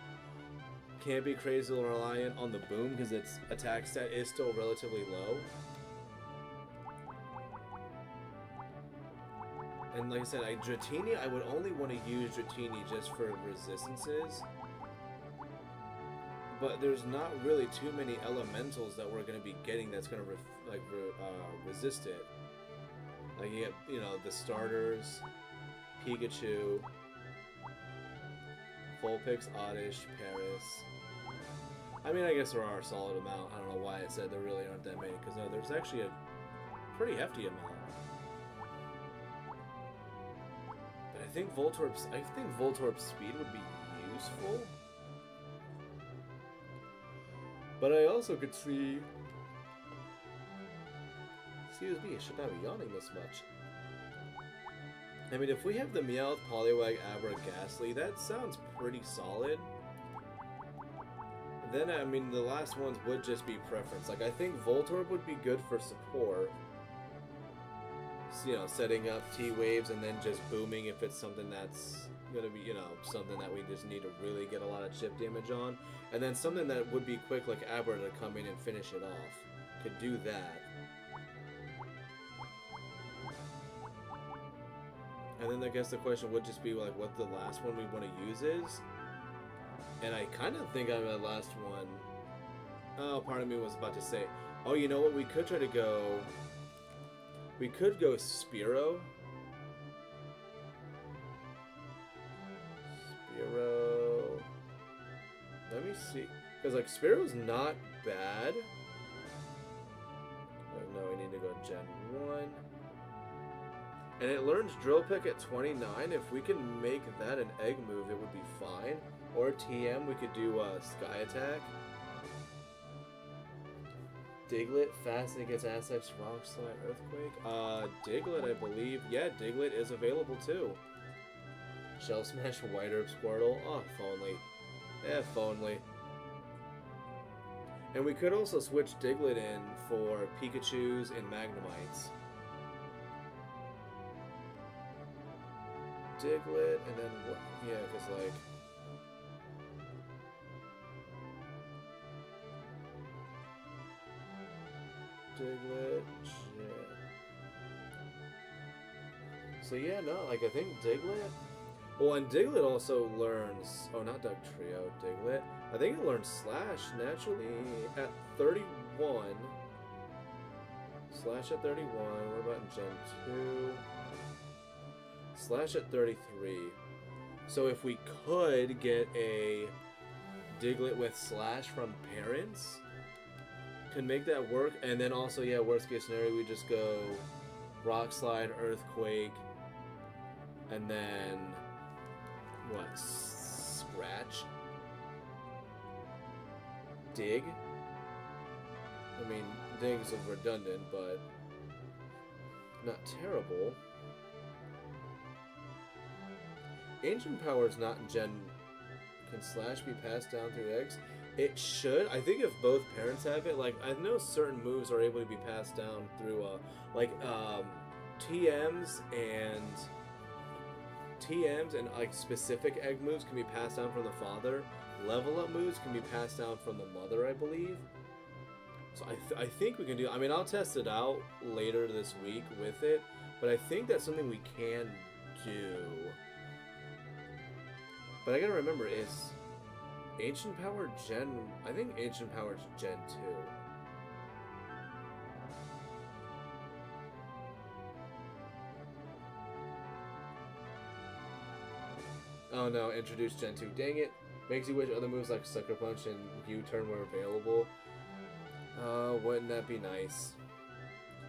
Can't be crazy reliant on the boom because its attack stat is still relatively low. And like I said, Dratini, I would only want to use Dratini just for resistances. But there's not really too many elementals that we're going to be getting that's going to resist it. Like you get, the starters, Pikachu, Vulpix, Oddish, Paris. I mean, I guess there are a solid amount. I don't know why I said there really aren't that many, because no, there's actually a pretty hefty amount. But I think Voltorb's speed would be useful. But I also could see... Excuse me, I should not be yawning this much. I mean, if we have the Meowth, Poliwag, Abra, Ghastly, that sounds pretty solid. Then, I mean, the last ones would just be preference. Like, I think Voltorb would be good for support. So, you know, setting up T-Waves and then just booming if it's something that's gonna be, you know, something that we just need to really get a lot of chip damage on. And then something that would be quick, like Abra, to come in and finish it off. Could do that. And then I guess the question would just be, like, what the last one we want to use is. And I kind of think I'm the last one. Oh, part of me was about to say, oh, you know what? We could try to go... We could go Spearow. Spearow... Let me see. Because, like, Spearow's not bad. Oh, no, we need to go Gen 1. And it learns Drill Peck at 29. If we can make that an egg move, it would be fine. Or TM, we could do Sky Attack. Diglett, fast and gets assets, Rock Slide, Earthquake. Diglett, I believe. Yeah, Diglett is available too. Shell Smash, White Herb, Squirtle. Oh, if only. Yeah, if only. And we could also switch Diglett in for Pikachus and Magnemites. Diglett, and then what? Yeah, because like... Diglett, yeah. So yeah, no, like I think Diglett... Well, and Diglett also learns... Oh, not Dugtrio, Diglett. I think it learns Slash naturally at 31. Slash at 31. What about in Gen 2? Slash at 33. So if we could get a Diglett with Slash from parents, can make that work. And then also, yeah, worst case scenario, we just go Rock Slide, Earthquake, and then what? Scratch? Dig? I mean, Dig's redundant, but not terrible. Ancient Power is not in Gen... Can Slash be passed down through eggs? It should. I think if both parents have it, like, I know certain moves are able to be passed down through, TMs and, like, specific egg moves can be passed down from the father. Level up moves can be passed down from the mother, I believe. So I think we can do... I mean, I'll test it out later this week with it, but I think that's something we can do. But I gotta remember, is Ancient Power Gen... I think Ancient Power is Gen 2. Oh no, introduce Gen 2. Dang it. Makes you wish other moves like Sucker Punch and U-Turn were available. Wouldn't that be nice?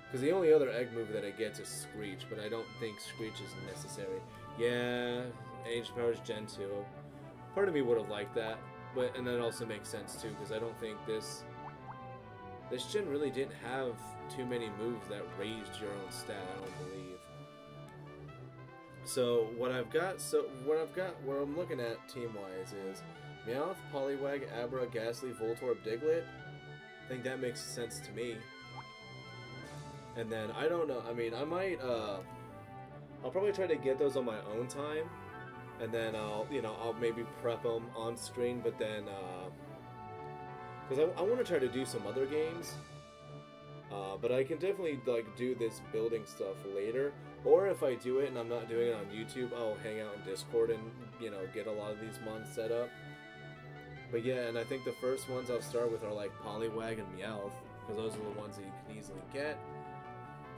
Because the only other egg move that I get is Screech, but I don't think Screech is necessary. Yeah, Ancient Power is Gen 2. Part of me would have liked that, but and that also makes sense too, because I don't think this gen really didn't have too many moves that raised your own stat, I don't believe. So what I'm looking at team-wise is Meowth, Poliwag, Abra, Ghastly, Voltorb, Diglett. I think that makes sense to me. And then I don't know. I mean, I might. I'll probably try to get those on my own time, and then I'll maybe prep them on screen. But then, because I want to try to do some other games. But I can definitely like do this building stuff later. Or if I do it and I'm not doing it on YouTube, I'll hang out in Discord and get a lot of these mons set up. But yeah, and I think the first ones I'll start with are like Poliwag and Meowth, because those are the ones that you can easily get.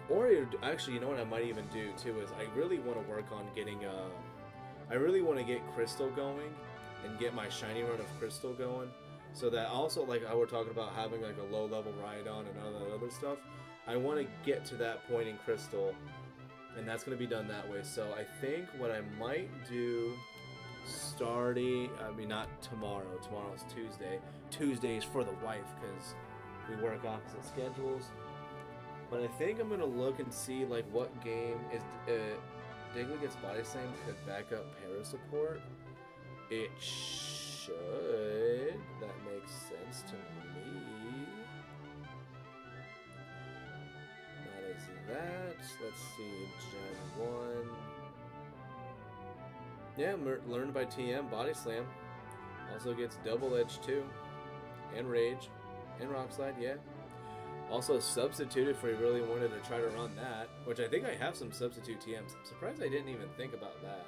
Or actually, you know what I might even do too is I really want to work on getting I really want to get Crystal going and get my shiny run of Crystal going, so that also, like I were talking about having like a low level Rhydon and all that other stuff, I want to get to that point in Crystal and that's going to be done that way. So I think what I might do not tomorrow. Tomorrow's Tuesday. Tuesday is for the wife because we work opposite schedules. But I think I'm going to look and see like what game is Diglett gets body slam could back up para support. It should. That makes sense to me. Not as that. Let's see. Gen 1. Yeah, learned by TM. Body slam. Also gets double edge too. And rage. And rock slide, yeah. Also substituted if we really wanted to try to run that. Which I think I have some substitute TMs. I'm surprised I didn't even think about that.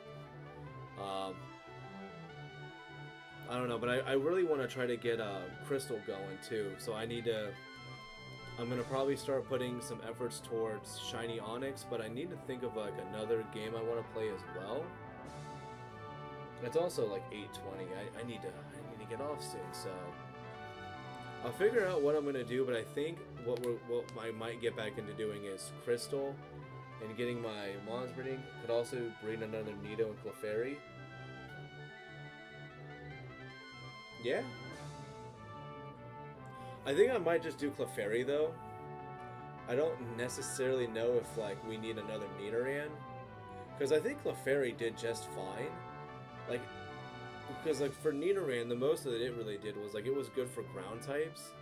I don't know, but I really want to try to get Crystal going too. So I'm going to probably start putting some efforts towards Shiny Onyx, but I need to think of like another game I want to play as well. It's also like 8:20. I need to get off soon, so I'll figure out what I'm going to do, but I think what I might get back into doing is Crystal and getting my Mons breeding. Could also breed another Nido and Clefairy. Yeah. I think I might just do Clefairy though. I don't necessarily know if like we need another Nidoran, because I think Clefairy did just fine. Like, because like for Nidoran, the most that it really did was like it was good for ground types.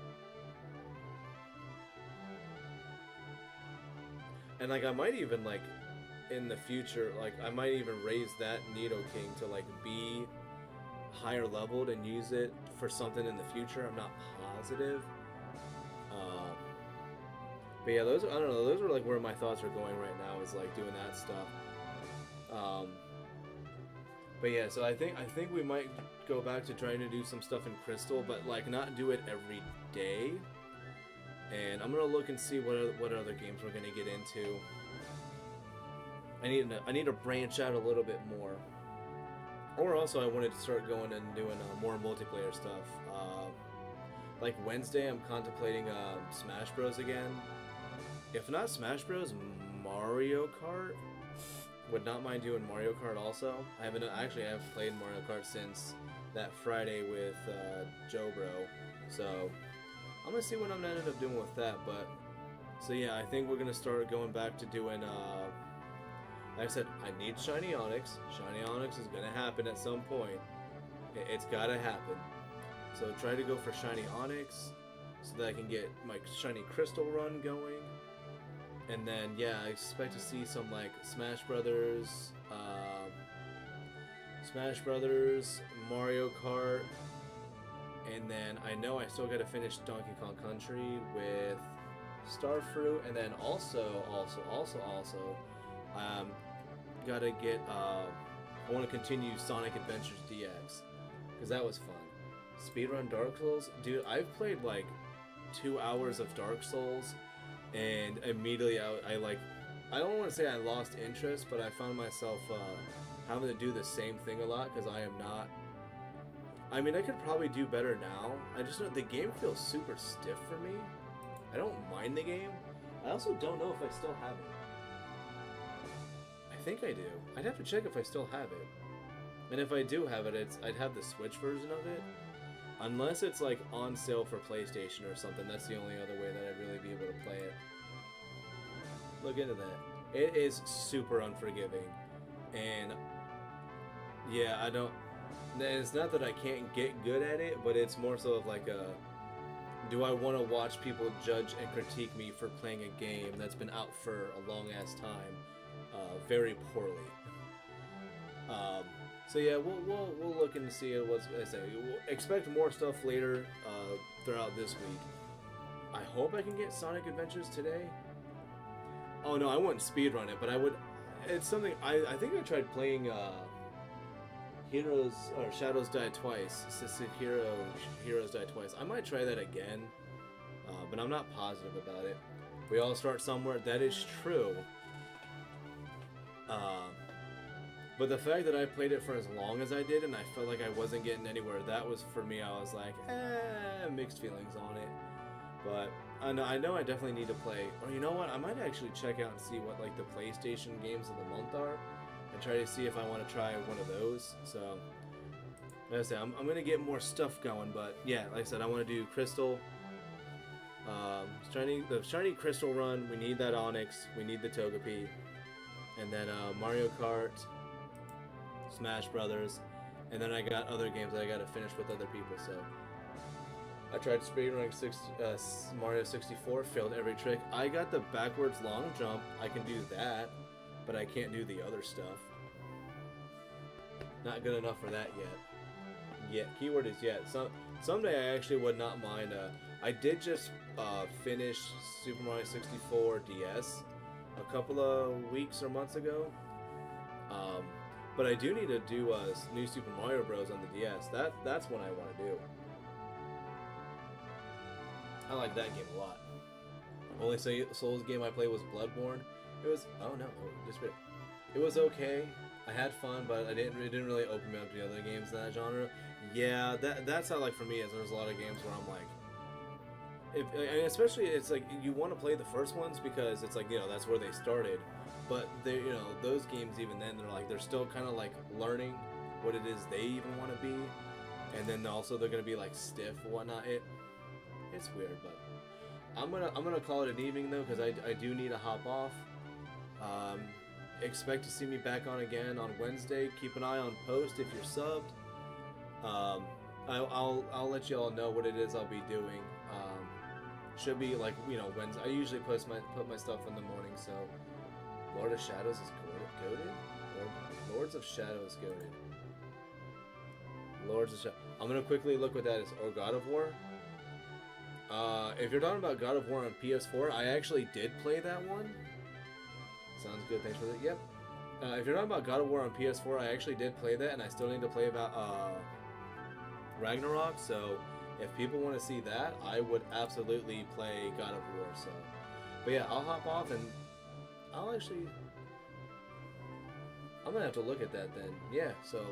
And like I might even like in the future, like I might even raise that Nidoking to like be higher leveled and use it for something in the future. I'm not positive. But yeah, I don't know, those are like where my thoughts are going right now, is like doing that stuff. But yeah, so I think we might go back to trying to do some stuff in Crystal, but like not do it every day. And I'm gonna look and see what other games we're gonna get into. I need to branch out a little bit more. Or also I wanted to start going and doing more multiplayer stuff. Like Wednesday, I'm contemplating Smash Bros again. If not Smash Bros, Mario Kart. Would not mind doing Mario Kart also. I have played Mario Kart since that Friday with Joe Bro. So I'm gonna see what I'm gonna end up doing with that. But so yeah, I think we're gonna start going back to doing. Like I said, I need Shiny Onyx. Shiny Onyx is gonna happen at some point. It's gotta happen. So try to go for Shiny Onyx so that I can get my Shiny Crystal run going. And then yeah, I expect to see some like Smash Brothers, Mario Kart, and then I know I still gotta finish Donkey Kong Country with Starfruit, and then also gotta get I want to continue Sonic Adventures DX because that was fun. Speedrun Dark Souls, dude. I've played like 2 hours of Dark Souls, and immediately I don't want to say I lost interest, but I found myself having to do the same thing a lot because I am not. I mean, I could probably do better now. I just know the game feels super stiff for me. I don't mind the game. I also don't know if I still have it. I think I do. I'd have to check if I still have it. And if I do have it, I'd have the Switch version of it. Unless it's like on sale for PlayStation or something. That's the only other way that I'd really be able to play it. Look into that. It is super unforgiving. And yeah, I don't... It's not that I can't get good at it, but it's more so of like a... Do I want to watch people judge and critique me for playing a game that's been out for a long-ass time very poorly? So yeah, we'll look and see what I say. We'll expect more stuff later throughout this week. I hope I can get Sonic Adventures today. Oh no, I wouldn't speedrun it, but I would. It's something I think I tried playing Shadows Die Twice. Heroes Die Twice. I might try that again, but I'm not positive about it. We all start somewhere. That is true. But the fact that I played it for as long as I did and I felt like I wasn't getting anywhere, that was for me, I was like, mixed feelings on it. But I know I definitely need to play. Or you know what? I might actually check out and see what like the PlayStation games of the month are, and try to see if I want to try one of those. So, like I said, I'm gonna get more stuff going. But yeah, like I said, I want to do Crystal. The shiny Crystal run. We need that Onyx. We need the Togepi, and then Mario Kart, Smash Brothers, and then I got other games that I got to finish with other people. So. I tried speedrunning Mario 64, failed every trick. I got the backwards long jump. I can do that, but I can't do the other stuff. Not good enough for that yet. Yet, keyword is yet. Someday I actually would not mind. I did just finish Super Mario 64 DS a couple of weeks or months ago. But I do need to do new Super Mario Bros. On the DS. That's what I want to do. I like that game a lot. Only Souls game I played was Bloodborne. It was it was okay. I had fun, but it didn't really open me up to the other games in that genre. Yeah, that's how, like, for me is there's a lot of games where I'm like, and especially it's like you want to play the first ones because it's like, you know, that's where they started. But they, you know, those games even then they're still kind of like learning what it is they even want to be, and then also they're gonna be like stiff and whatnot. It's weird, but I'm gonna call it an evening though, because I do need to hop off. Expect to see me back on again on Wednesday. Keep an eye on post if you're subbed. I'll let you all know what it is I'll be doing. Should be like, you know, Wednesday. I usually put my stuff in the morning. So Lord of Shadows is goated. Lords of Shadows goated. Lords of Shadows. I'm gonna quickly look what that is. Or God of War. If you're talking about God of War on PS4, I actually did play that one. Sounds good, thanks for that. Yep. If you're talking about God of War on PS4, I actually did play that, and I still need to play about Ragnarok. So if people want to see that, I would absolutely play God of War. So, but yeah, I'll hop off and I'm gonna have to look at that then. Yeah. So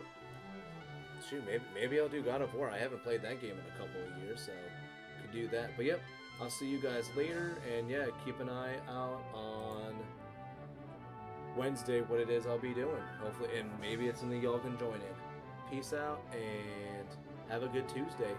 shoot, maybe I'll do God of War. I haven't played that game in a couple of years, so. Do that, but yep, I'll see you guys later, and yeah, keep an eye out on Wednesday what it is I'll be doing, hopefully, and maybe it's something y'all can join in. Peace out and have a good Tuesday.